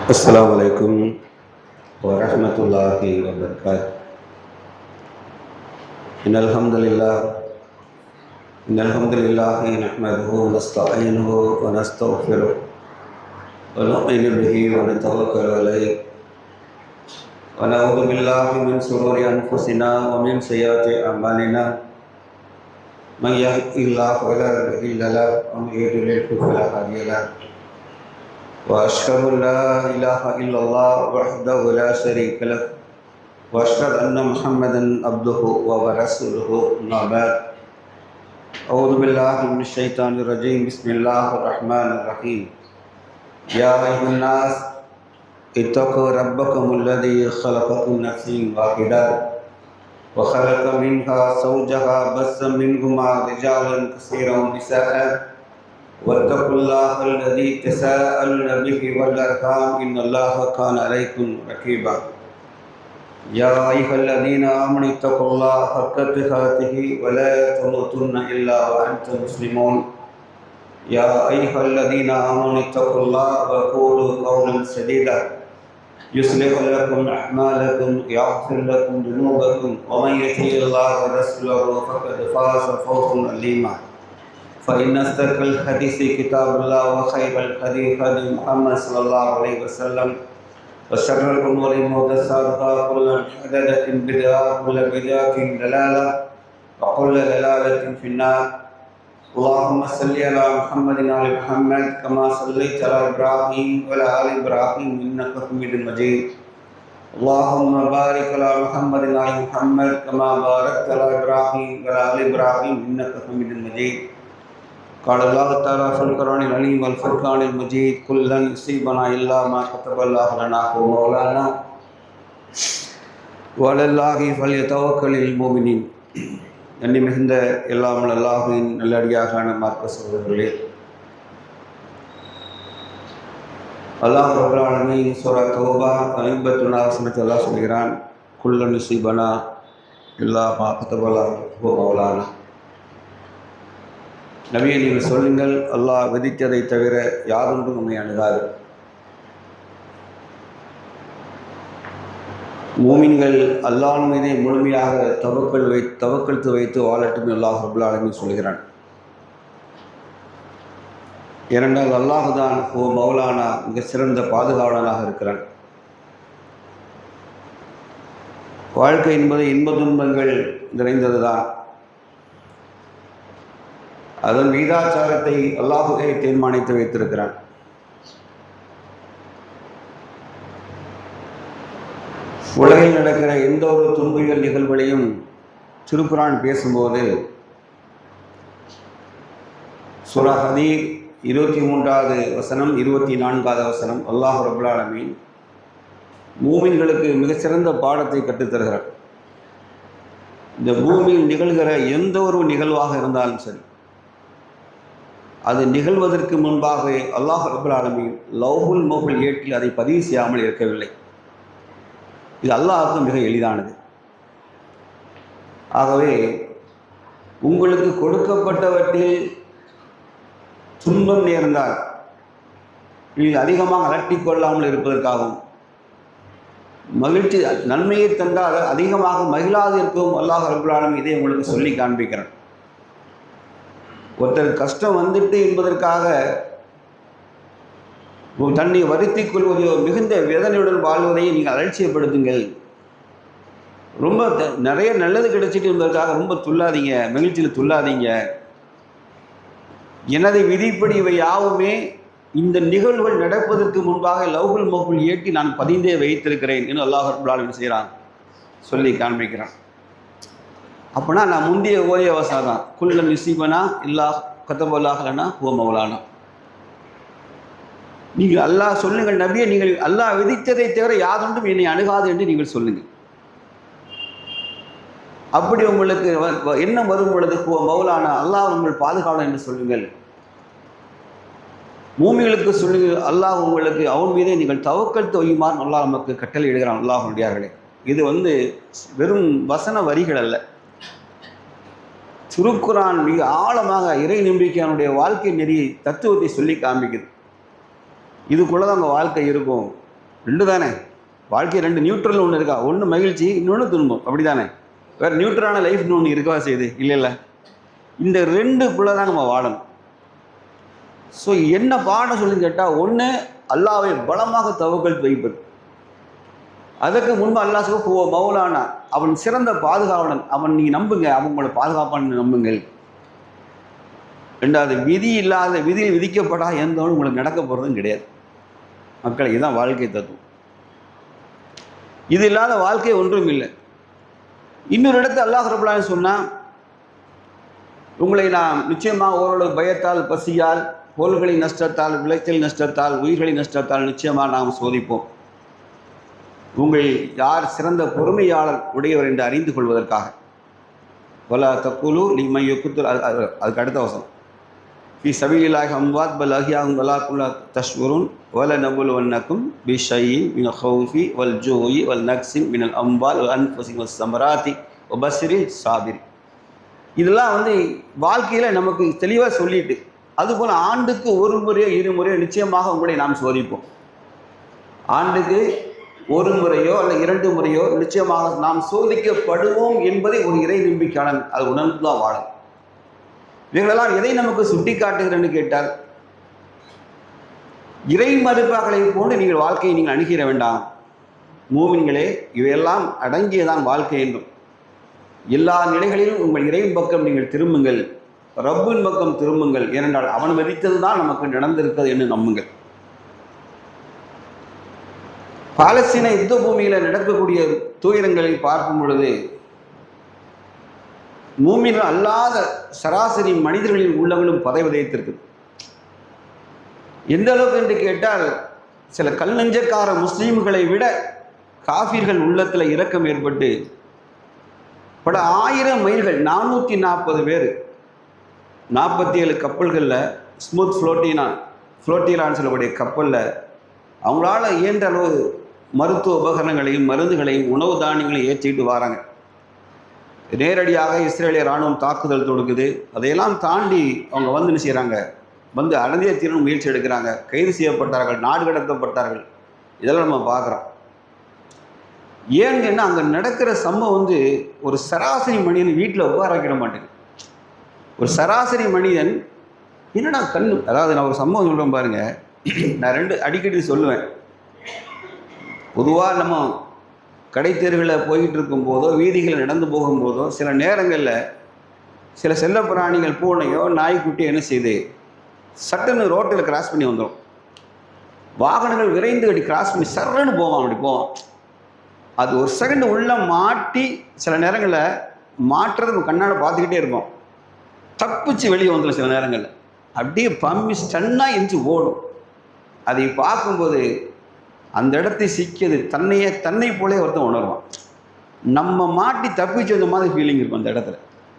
السلام عليكم ورحمة الله وبركاته. إن الحمد لله نحمده ونستعينه ونستغفره ونؤمن به ونتوكل عليه ونعوذ بالله من شرور أنفسنا ومن سيئات أعمالنا. من يهده الله فلا مضل له ومن يضلل فلا هادي له. وأشهد أن لا إله إلا الله وحده لا شريك له وأشهد أن محمدا عبده ورسوله. أما بعد، أعوذ بالله من الشيطان الرجيم. بسم الله الرحمن الرحيم. يا أيها الناس اتقوا ربكم الذي خلقكم من نفس واحدة وخلق منها زوجها بث منهما رجالا كثيرا ونساء واتقوا الله الذي تساءلون به والأرحام إن الله كان عليكم رقيبا. يا أيها الذين آمنوا اتقوا الله حق تقاته ولا تموتن إلا وأنتم مسلمون. يا أيها الذين آمنوا اتقوا الله وقولوا قولا سديدا يصلح لكم أعمالكم يغفر لكم ذنوبكم ومن يطع الله ورسوله فقد فاز فوزا عظيما. فإن أصدق الحديث كتاب الله وخير الهدي هدي محمد صلى الله عليه وسلم وشر الأمور محدثاتها كل محدثة بدعة وكل بدعة ضلالة وكل ضلالة في النار. اللهم صل على محمد وعلى محمد كما صليت على إبراهيم وعلى آل إبراهيم إنك حميد مجيد. اللهم بارك على محمد وعلى محمد كما باركت على إبراهيم وعلى آل إبراهيم إنك حميد مجيد. قال الله تعالى في القرآن العليم والفرقان المجيد قل لن يصيبنا إلا ما كتب الله لنا هو مولانا وعلى الله فليتوكل المؤمنين. என்னை மிகுந்த எல்லாம் அல்லாஹ்வின் நல்லடியாரான மார்க்க சகோதரர்களே, அல்லாஹ் ரப்பல் ஆலமீன் சூரா தௌபா 51 வசனத்தில் அல்லாஹ் சொல்கிறான், குல் லன் யுஸீபனா இல்லா மா கதபல்லாஹு ஹுவ மௌலானா. நபியை நீங்கள் சொல்லுங்கள், அல்லாஹ் விதித்ததை தவிர யாதொன்றும் நம்மை அணுகாது. மூமின்கள் அல்லாஹ் மீதே முழுமையாக தவக்கல் வைத்து வாழட்டும் அல்லாஹ் ரப்பல் ஆலமீன் சொல்கிறான். ஏனென்றால் அல்லாஹ் தான் ஓ மௌலானா, மிக சிறந்த பாதுகாவலனாக இருக்கிறான். வாழ்க்கை என்பது இன்ப துன்பங்கள் நிறைந்தது தான். அதன் வீதாச்சாரத்தை அல்லாஹ்வே தீர்மானித்து வைத்திருக்கிறான். உலகில் நடக்கிற எந்த ஒரு துன்பியல் நிகழ்வுகளையும் திருக்குர்ஆன் பேசும்போது சூரா ஹதீர் 23வது வசனம் 24வது வசனம் அல்லாஹ் ரப்பல் ஆலமீன் மூமின்களுக்கு மிகச்சிறந்த பாடத்தை கற்றுத்தருகிறார். இந்த பூமியில் நிகழ்கிற எந்த ஒரு நிகழ்வாக இருந்தாலும் சரி, அது நிகழ்வதற்கு முன்பாக அல்லாஹ் ரப்பல் ஆலமீன் லௌஹுல் மஹ்ஃபூல் ஏட்டில் அதை பதிவு செய்யாமல் இருக்கவில்லை. இது அல்லாஹ்வுக்கு மிக எளிதானது. ஆகவே உங்களுக்கு கொடுக்கப்பட்டவற்றில் துன்பம் நேர்ந்தால் நீங்கள் அதிகமாக அலட்டிக்கொள்ளாமல் இருப்பதற்காகவும், மகிழ்ச்சி நன்மையை தந்தால் அதிகமாக மகிழாது இருக்கவும் அல்லாஹ் ரப்பல் ஆலமீன் இதை உங்களுக்கு சொல்லி காண்பிக்கிறான். ஒருத்தர் கஷ்டம் வந்துட்டு என்பதற்காக தன்னை வருத்திக் கொள்வதையோ மிகுந்த வேதனையுடன் வாழ்வதையும் நீங்கள் அலட்சியப்படுத்துங்கள். ரொம்ப நிறைய நல்லது கிடைச்சிட்டு என்பதற்காக ரொம்ப துள்ளாதீங்க, மகிழ்ச்சியில் துள்ளாதீங்க. எனது விதிப்படி இவை யாவுமே இந்த நிகழ்வுகள் நடப்பதற்கு முன்பாக லௌஹுல் மஹ்ஃபூல் ஏற்றி நான் பதிந்தே வைத்திருக்கிறேன் என்று அல்லாஹ் ரப்பல் ஆலமீன் செய்கிறான், சொல்லி காண்பிக்கிறான். அப்படின்னா நான் முந்தைய ஓதிய வசனம் தான், குல் லன் யுஸீபனா இல்லா கதபல்லாஹு லனா ஹுவ மௌலானா. நீங்கள் அல்லாஹ் சொல்லுங்கள் நபியை, நீங்கள் அல்லாஹ் விதித்ததை தவிர யாதொன்றும் என்னை அணுகாது என்று நீங்கள் சொல்லுங்கள். அப்படி உங்களுக்கு என்ன வரும் பொழுது ஹுவ மௌலானா, அல்லாஹ் உங்கள் பாதுகாவலன் என்று சொல்லுங்கள். மூமிகளுக்கு சொல்லுங்கள், அல்லாஹ் உங்களுக்கு அவன் மீதே நீங்கள் தவக்கல் வையுமாறு அல்லாஹ் நமக்கு கட்டளை இடுகிறான். அல்லாஹ்வுடையார்களே, இது வெறும் வசன வரிகள் அல்ல. திருக்குர்ஆன் மிக ஆழமாக இறை நம்பிக்கையானுடைய வாழ்க்கை நெறி தத்துவத்தை சொல்லி காண்பிக்குது. இதுக்குள்ளே தான் உங்கள் வாழ்க்கை இருக்கும். ரெண்டு தானே, வாழ்க்கை ரெண்டு நியூட்ரல் ஒன்று இருக்கா, ஒன்று மகிழ்ச்சி, இன்னொன்று துன்பம், அப்படி தானே? வேறு நியூட்ரலான லைஃப்னு ஒன்று இருக்கவா செய்யுது? இல்லை. இந்த ரெண்டுக்குள்ளே தான் நம்ம வாழணும். ஸோ என்ன பாடம் சொல்லுன்னு கேட்டால், ஒன்று அல்லாஹ்வை பலமாக தவக்கல் வைப்பது. அதற்கு முன்பு அல்லாஹ் சொல்ல மௌலானா, அவன் சிறந்த பாதுகாவலன், அவன் நீ நம்புங்க, அவன் உங்களை பாதுகாப்பான்னு நம்புங்கள். ரெண்டாவது, விதி இல்லாத விதியில் விதிக்கப்படாத எந்த ஒன்று உங்களுக்கு நடக்க போகிறதும் கிடையாது. மக்கள், இதுதான் வாழ்க்கை தத்துவம். இது இல்லாத வாழ்க்கை ஒன்றும் இல்லை. இன்னொரு இடத்து அல்லாஹ் ரப்பல் ஆலமீன் சொன்னால், உங்களை நாம் நிச்சயமாக ஓரளவு பயத்தால், பசியால், பொருள்களின் நஷ்டத்தால், விளைச்சல் நஷ்டத்தால், உயிர்களின் நஷ்டத்தால் நிச்சயமாக நாம் சோதிப்போம். உங்கள் யார் சிறந்த பொறுமையாளர் உடையவர் என்று அறிந்து கொள்வதற்காக. வலா தக்குலு லிமன் யுக்தல், அதுக்கு அடுத்த வசனம், ஃபி சபீலில்லாஹி அம்வாத் பல் அஹ்யாஉன் வலாக்கின் லா தஷ்உரூன் வலனபுலுவன்னக்கும் பிஷைஇன் மினல் ஹௌஃபி வல் ஜூஇ வல் நக்ஸின் மினல் அம்வால் வல் அன்ஃபுஸி வஸ்ஸமராத்தி வபஸ்ஸிரில் சாபிரின். இதெல்லாம் வாழ்க்கையில் நமக்கு தெளிவாக சொல்லிட்டு, அதுபோல் ஆண்டுக்கு ஒரு முறையோ இருமுறையோ நிச்சயமாக உங்களை நாம் சோதிப்போம். ஆண்டுக்கு ஒரு முறையோ அல்ல 2 முறையோ நிச்சயமாக நாம் சோதிக்கப்படுவோம் என்பதை ஒரு இறை நம்பிக்கையாளன் அது உணர்ந்து தான் வாழும். இவைகளெல்லாம் எதை நமக்கு சுட்டி காட்டுகிறேன்னு கேட்டால், இறை மறுப்பாக்களை போன்று நீங்கள் வாழ்க்கையை நீங்கள் அணுகிற வேண்டாம் மூமின்களே, இவையெல்லாம் அடங்கியதான் வாழ்க்கை என்றும். எல்லா நிலைகளிலும் உங்கள் இறைவன் பக்கம் நீங்கள் திரும்புங்கள், ரப்பின் பக்கம் திரும்புங்கள். ஏனென்றால் அவன் விதித்தது தான் நமக்கு நடந்திருக்கிறது என்று நம்புங்கள். பாலஸ்தீன யுத்த பூமியில் நடக்கக்கூடிய துயரங்களை பார்க்கும் பொழுது, மூமின்கள் அல்லாத சராசரி மனிதர்களின் உள்ளங்களும் பதைவதைத்திருக்குது. எந்த அளவுக்கு என்று கேட்டால், சில கல் நெஞ்சக்கார முஸ்லீம்களை விட காஃபிர்கள் உள்ளத்தில் இரக்கம் ஏற்பட்டு பல 1000 மைல்கள் 440 பேர் 47 கப்பல்களில் ஸ்மூத் ஃப்ளோட்டிலான்னு சொல்லக்கூடிய கப்பலில் அவங்களால இயன்ற அளவு மருத்துவ உபகரணங்களையும் மருந்துகளையும் உணவு தானியங்களையும் ஏற்றிட்டு வராங்க. நேரடியாக இஸ்ரேலிய இராணுவம் தாக்குதல் தொடுக்குது. அதையெல்லாம் தாண்டி அவங்க என்ன செய்கிறாங்க, அடங்கிய தீர்வு முயற்சி எடுக்கிறாங்க. கைது செய்யப்பட்டார்கள், நாடு கடத்தப்பட்டார்கள். இதெல்லாம் நம்ம பார்க்குறோம். ஏன்னு அங்கே நடக்கிற சம்பவம் ஒரு சராசரி மனிதன் வீட்டில் உட்கார வைக்கிட மாட்டேங்குது. ஒரு சராசரி மனிதன் என்னடா அதாவது நான் ஒரு சம்பவம் சொல்கிறேன் பாருங்க. நான் அடிக்கடி சொல்லுவேன். பொதுவாக நம்ம கடைத்தெருவில் போய்கிட்டு இருக்கும்போதோ வீதிகளில் நடந்து போகும்போதோ சில நேரங்களில் சில செல்ல பிராணிகள் பூனையோ நாய்க்குட்டியோ என்ன செய்யுது, சட்டுன்னு ரோட்டில் கிராஸ் பண்ணி வந்துடும். வாகனங்கள் விரைந்து அப்படி கிராஸ் பண்ணி சர்றன்னு போவோம். அப்படி போவோம். அது ஒரு செகண்ட் உள்ள மாட்டி சில நேரங்களில் மாற்றுறது நம்ம கண்ணால் பார்த்துக்கிட்டே இருப்போம். தப்பிச்சு வெளியே வந்துடும். சில நேரங்களில் அப்படியே பம்மி ஸ்டன்னாக எரிஞ்சு ஓடும். அதை பார்க்கும்போது அந்த இடத்தை சிக்கியது தன்னை போலே ஒருத்தன் உணர்வான். நம்ம மாட்டி தப்பிச்சு வந்த மாதிரி ஃபீலிங் இருக்கும் அந்த இடத்துல.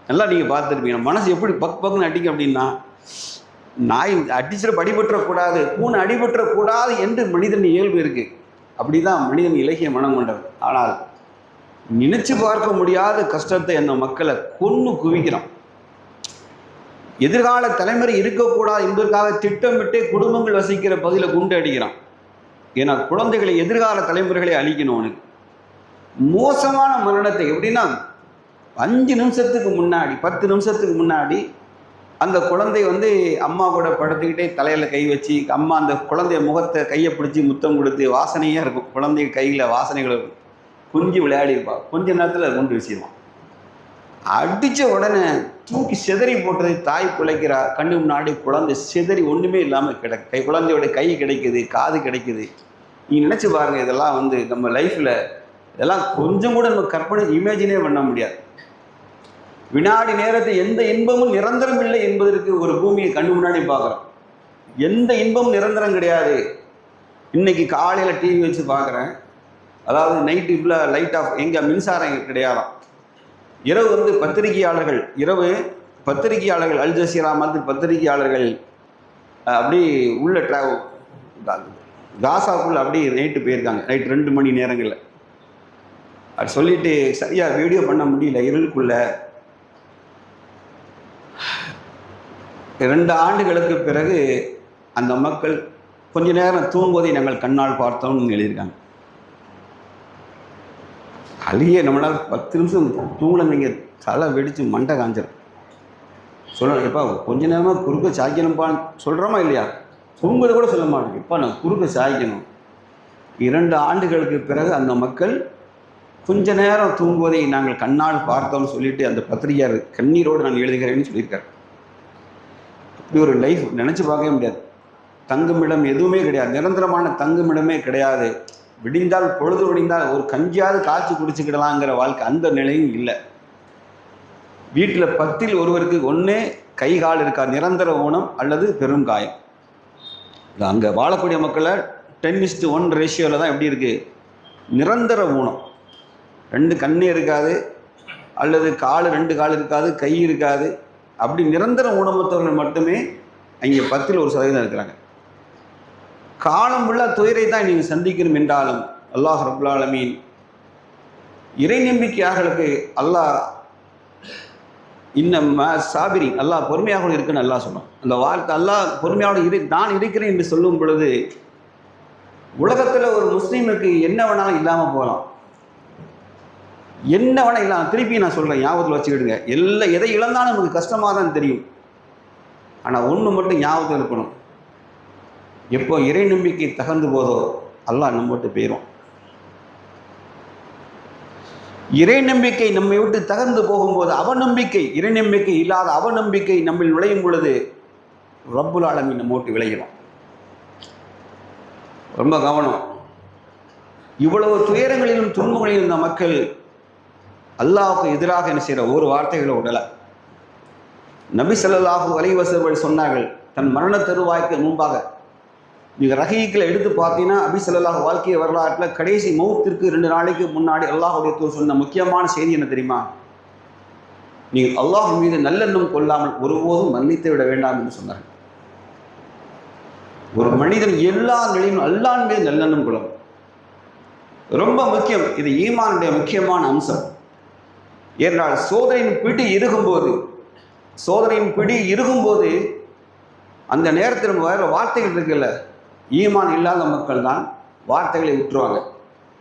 நல்லா நீங்கள் பார்த்துருப்பீங்க. மனசு எப்படி பக்குன்னு அடிக்கும் அப்படின்னா, நாய் அடிச்சிட அடிபற்றக்கூடாது, பூனை அடிபற்றக்கூடாது என்று மனிதன் இயல்பு இருக்குது. அப்படி தான் மனிதன் இலகிய மனம் கொண்டது. ஆனால் நினைச்சு பார்க்க முடியாத கஷ்டத்தை அந்த மக்களை குவிக்கிறான். எதிர்கால தலைமுறை இருக்கக்கூடாது என்பதற்காக திட்டமிட்டு குடும்பங்கள் வசிக்கிற பகுதியில் குண்டு அடிக்கிறான். ஏன்னா குழந்தைகளை, எதிர்கால தலைமுறைகளை அழிக்கணும். அவனுக்கு மோசமான மரணத்தை எப்படின்னா, 5 நிமிஷத்துக்கு முன்னாடி 10 நிமிஷத்துக்கு முன்னாடி அந்த குழந்தை அம்மா கூட படுத்துக்கிட்டே தலையில் கை வச்சு, அம்மா அந்த குழந்தைய முகத்தை கையை பிடிச்சி முத்தம் கொடுத்து வாசனையாக இருக்கும். குழந்தை கையில் வாசனைகள் இருக்கும். குஞ்சு விளையாடி இருப்பாள். கொஞ்ச நேரத்தில் கொண்டு வீசிடுவான். அடித்த உடனே தூக்கி செதறி போட்டதை தாய் பிழைக்கிறா. கண்ணு முன்னாடி குழந்தை செதறி ஒன்றுமே இல்லாமல் கிடக்கு. குழந்தையோட கை கிடைக்குது, காது கிடைக்குது. நீங்கள் நினச்சி பாருங்கள். இதெல்லாம் நம்ம லைஃப்பில் இதெல்லாம் கொஞ்சம் கூட நம்ம கற்பனை இமேஜினே பண்ண முடியாது. வினாடி நேரத்தை எந்த இன்பமும் நிரந்தரம் இல்லை என்பதற்கு ஒரு பூமியை கண்ணு முன்னாடி பார்க்குறோம். எந்த இன்பமும் நிரந்தரம் கிடையாது. இன்னைக்கு காலையில் டிவி வச்சு பார்க்குறேன். அதாவது நைட்டு ஃபுல்லாக லைட் ஆஃப், எங்கே மின்சாரம் கிடையாதான். இரவு பத்திரிகையாளர்கள் அல் ஜசீரா மாதிரி பத்திரிகையாளர்கள் அப்படி உள்ள காசாக்குள்ள அப்படி நைட்டு போயிருக்காங்க. நைட்டு 2 மணி நேரங்களில் அது சொல்லிட்டு சரியாக வீடியோ பண்ண முடியல. இருளுக்குள்ள 2 ஆண்டுகளுக்கு பிறகு அந்த மக்கள் கொஞ்ச நேரம் தூங்குவதை நாங்கள் கண்ணால் பார்த்தோம்னு எழுதியிருக்காங்க. அழிய நம்மளால் 10 நிமிஷம் தூங்கல, நீங்கள் தலை வெடித்து மண்டை காஞ்சிடும். சொல்லணும், எப்பா கொஞ்ச நேரமாக குறுக்க சாய்க்கணும்ப்பான்னு சொல்கிறோமா இல்லையா? தூங்குறது கூட சொல்ல மாட்டேங்க, இப்போ நான் குறுக்க சாய்க்கணும். 2 ஆண்டுகளுக்கு பிறகு அந்த மக்கள் கொஞ்ச நேரம் தூங்குவதை நாங்கள் கண்ணால் பார்த்தோம்னு சொல்லிட்டு அந்த பத்திரிகையார் கண்ணீரோடு நான் எழுதுகிறேன்னு சொல்லியிருக்காரு. அப்படி ஒரு லைஃப் நினச்சி பார்க்கவே முடியாது. தங்குமிடம் எதுவுமே கிடையாது, நிரந்தரமான தங்குமிடமே கிடையாது. விடிந்தால் பொழுது விடிந்தால் ஒரு கஞ்சியாவது காய்ச்சி குடிச்சுக்கிடலாங்கிற வாழ்க்கை, அந்த நிலையும் இல்லை. வீட்டில் 10 ஒருவருக்கு ஒன்றே கை கால் இருக்கா, நிரந்தர ஊனம் அல்லது பெரும் காயம். அங்கே வாழக்கூடிய மக்களை 10:1 ரேஷியோவில் தான் எப்படி இருக்குது, நிரந்தர ஊனம். 2 கண்ணே இருக்காது, அல்லது 2 கால் இருக்காது, கை இருக்காது. அப்படி நிரந்தர ஊனமுற்றவர்கள் மட்டுமே அங்கே 10 1% இருக்கிறாங்க. காலம் உள்ள துயரை தான் நீங்கள் சந்திக்கணும் என்றாலும் அல்லாஹ் ரப்புல் ஆலமீன் இறை நம்பிக்கையாளர்களுக்கு அல்லாஹ் இன்னும் சாபிரி, அல்லாஹ் பொறுமையாக இருக்குன்னு அல்லாஹ் சொன்னான். அந்த வார்த்தை அல்லாஹ் பொறுமையாக நான் இருக்கிறேன் என்று சொல்லும் பொழுது உலகத்தில் ஒரு முஸ்லீமுக்கு என்ன வேணாலும் இல்லாமல் போகலாம், என்ன வேணால் இல்லாமல். திருப்பி நான் சொல்கிறேன், ஞாபகத்தில் வச்சுக்கிடுங்க. எதை இழந்தாலும் நமக்கு கஷ்டமாக தான் தெரியும். ஆனால் ஒன்று மட்டும் ஞாபகத்தில் இருக்கணும், எப்போ இறை நம்பிக்கை தகர்ந்து போதோ அல்லாஹ் நம்ம விட்டு போயிடும். இறை நம்பிக்கை நம்மை விட்டு தகர்ந்து போகும்போது அவநம்பிக்கை, இறை நம்பிக்கை இல்லாத அவநம்பிக்கை நம்மில் நுழையும் பொழுது ரப்புல் ஆலமீன் நம்ம விட்டு விளைகிறோம். ரொம்ப கவனம். இவ்வளவு துயரங்களிலும் துன்பங்களிலும் இந்த மக்கள் அல்லாஹ்வுக்கு எதிராக என்ன செய்கிற ஒரு வார்த்தைகளை விடலை. நபி ஸல்லல்லாஹு அலைஹி வஸல்லம் சொன்னார்கள், தன் மரண தருவாய்க்கு முன்பாக நீங்கள் ரஹீக்களை எடுத்து பார்த்தீங்கன்னா நபி ஸல்லல்லாஹு வாழ்க்கை வரலாற்றில் கடைசி மௌத்திற்கு 2 நாளைக்கு முன்னாடி அல்லாஹ்வுடைய தூதர் சொன்ன முக்கியமான செய்தி என்ன தெரியுமா? நீங்கள் அல்லாஹ் மீது நல்லெண்ணம் கொள்ளாமல் ஒருபோதும் மன்னித்து விட வேண்டாம் என்று சொன்னார்கள். ஒரு மனிதன் எல்லா நிலையும் அல்லாஹ் மீது நல்லெண்ணம் கொள்ளும், ரொம்ப முக்கியம். இது ஈமானுடைய முக்கியமான அம்சம். ஏனென்றால் சோதனையின் பிடி இருக்கும்போது அந்த நேரத்தில் வர வார்த்தைகள் இருக்குல்ல, ஈமான் இல்லாத மக்கள் தான் வார்த்தைகளை விட்டுருவாங்க.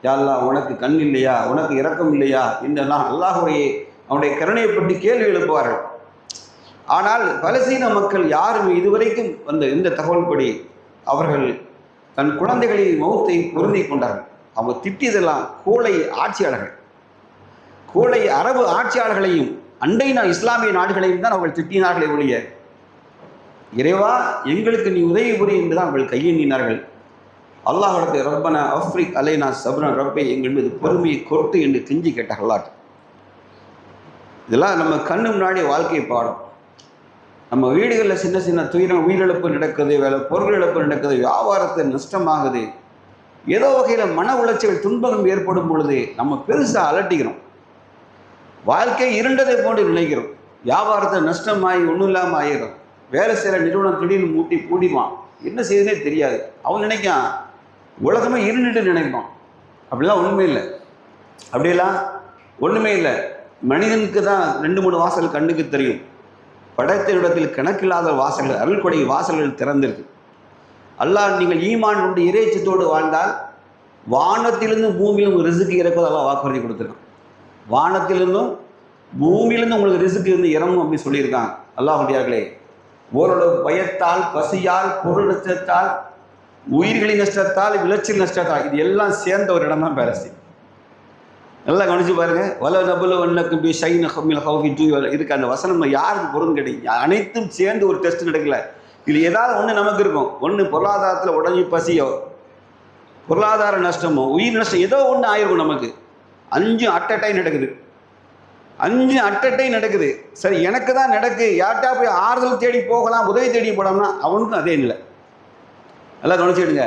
யா அல்லாஹ், உனக்கு கண் இல்லையா, உனக்கு இரக்கம் இல்லையா என்றெல்லாம் அவனுடைய கருணையை பற்றி கேள்வி எழுப்புவார்கள். ஆனால் பலஸ்தீன மக்கள் யாரும் இதுவரைக்கும் வந்த இந்த தகவல் படி அவர்கள் தன் குழந்தைகளின் மௌத்தை பொருந்தி கொண்டார்கள். அவங்க திட்டியதெல்லாம் கோழை ஆட்சியாளர்கள், கோழை அரபு ஆட்சியாளர்களையும் அண்டை இஸ்லாமிய நாடுகளையும் தான் அவர்கள் திட்டினார்களே ஒழிய இறைவா எங்களுக்கு நீ உதவி புரி என்று தான் அவர்கள் கையெண்ணினார்கள். அல்லாஹ்விடத்தை ரப்பனா அஃப்ரிக் அலைனா சப்ரன் ரப்பை, எங்கள் மீது பொறுமையை கொட்டு என்று கெஞ்சி கேட்டார்கள். இதெல்லாம் நம்ம கண்ணு முன்னாடி வாழ்க்கை பாடம். நம்ம வீடுகளில் சின்ன சின்ன துயரம், உயிரிழப்பு நடக்குது, வேலை பொருள் இழப்பு நடக்குது, வியாபாரத்தில் நஷ்டமாகுது, ஏதோ வகையில் மன உளைச்சல் துன்பம் ஏற்படும் பொழுது நம்ம பெருசாக அலட்டிக்கிறோம், வாழ்க்கை இருண்டதை போன்று நினைக்கிறோம், வியாபாரத்தில் நஷ்டமாகி ஒன்றும் இல்லாமல் ஆகிடும், வேலை செய்கிற நிறுவனம் திடீர்னு பூட்டிடுவான், என்ன செய்யுதுனே தெரியாது. அவன் நினைக்கான் உலகமே இருந்துட்டு நினைப்பான். அப்படிலாம் ஒன்றுமே இல்லை, அப்படியெல்லாம் ஒன்றுமே இல்லை. மனிதனுக்கு தான் 2-3 வாசல் கண்ணுக்கு தெரியும். படைத்த இடத்தில் கணக்கில்லாத வாசல்கள், அருள்கொடை வாசல்கள் திறந்திருக்கு. அல்லாஹ் நீங்கள் ஈமான் கொண்டு இறைச்சத்தோடு வாழ்ந்தால் வானத்திலிருந்து பூமியிலும் ரிசுக்கு இறக்குவது அல்லாஹ் வாக்குறுதி கொடுத்துருக்கான். வானத்திலிருந்தும் பூமியிலிருந்து உங்களுக்கு ரிசுக்கு இருந்து இறங்கும் அப்படின்னு சொல்லியிருக்காங்க. அல்லாஹ்வுடையார்களே, ஓரளவு பயத்தால், பசியால், பொருள் நஷ்டத்தால், உயிர்களின் நஷ்டத்தால், விளைச்சல் நஷ்டத்தால், இது எல்லாம் சேர்ந்த ஒரு இடம் தான் பாலஸ்தீன். நல்லா கவனிச்சு பாருங்க. வல நபுல வண்ணக்கும் பி ஷைன் ஹமில் ஹவுஃபி ஜூ இருக்கு. அந்த வசனம் யாருக்கு பொருள் கிடைக்கும்? அனைத்தும் சேர்ந்து ஒரு டெஸ்ட் நடக்கல. இதில் ஏதாவது ஒன்று நமக்கு இருக்கும். ஒன்று பொருளாதாரத்தில் உடஞ்சி பசியோ, பொருளாதார நஷ்டமோ, உயிர் நஷ்டம், ஏதோ ஒன்று ஆயிருக்கும் நமக்கு. 5 அட் அ டைம் நடக்குது. 5 அட் அ டைம் நடக்குது. சரி, எனக்கு தான் நடக்கு, யார்ட்டா போய் ஆறுதல் தேடி போகலாம், உதவி தேடி போடாமனா அவனுக்கும் அதே இல்லை. நல்லா கவனிச்சுடுங்க.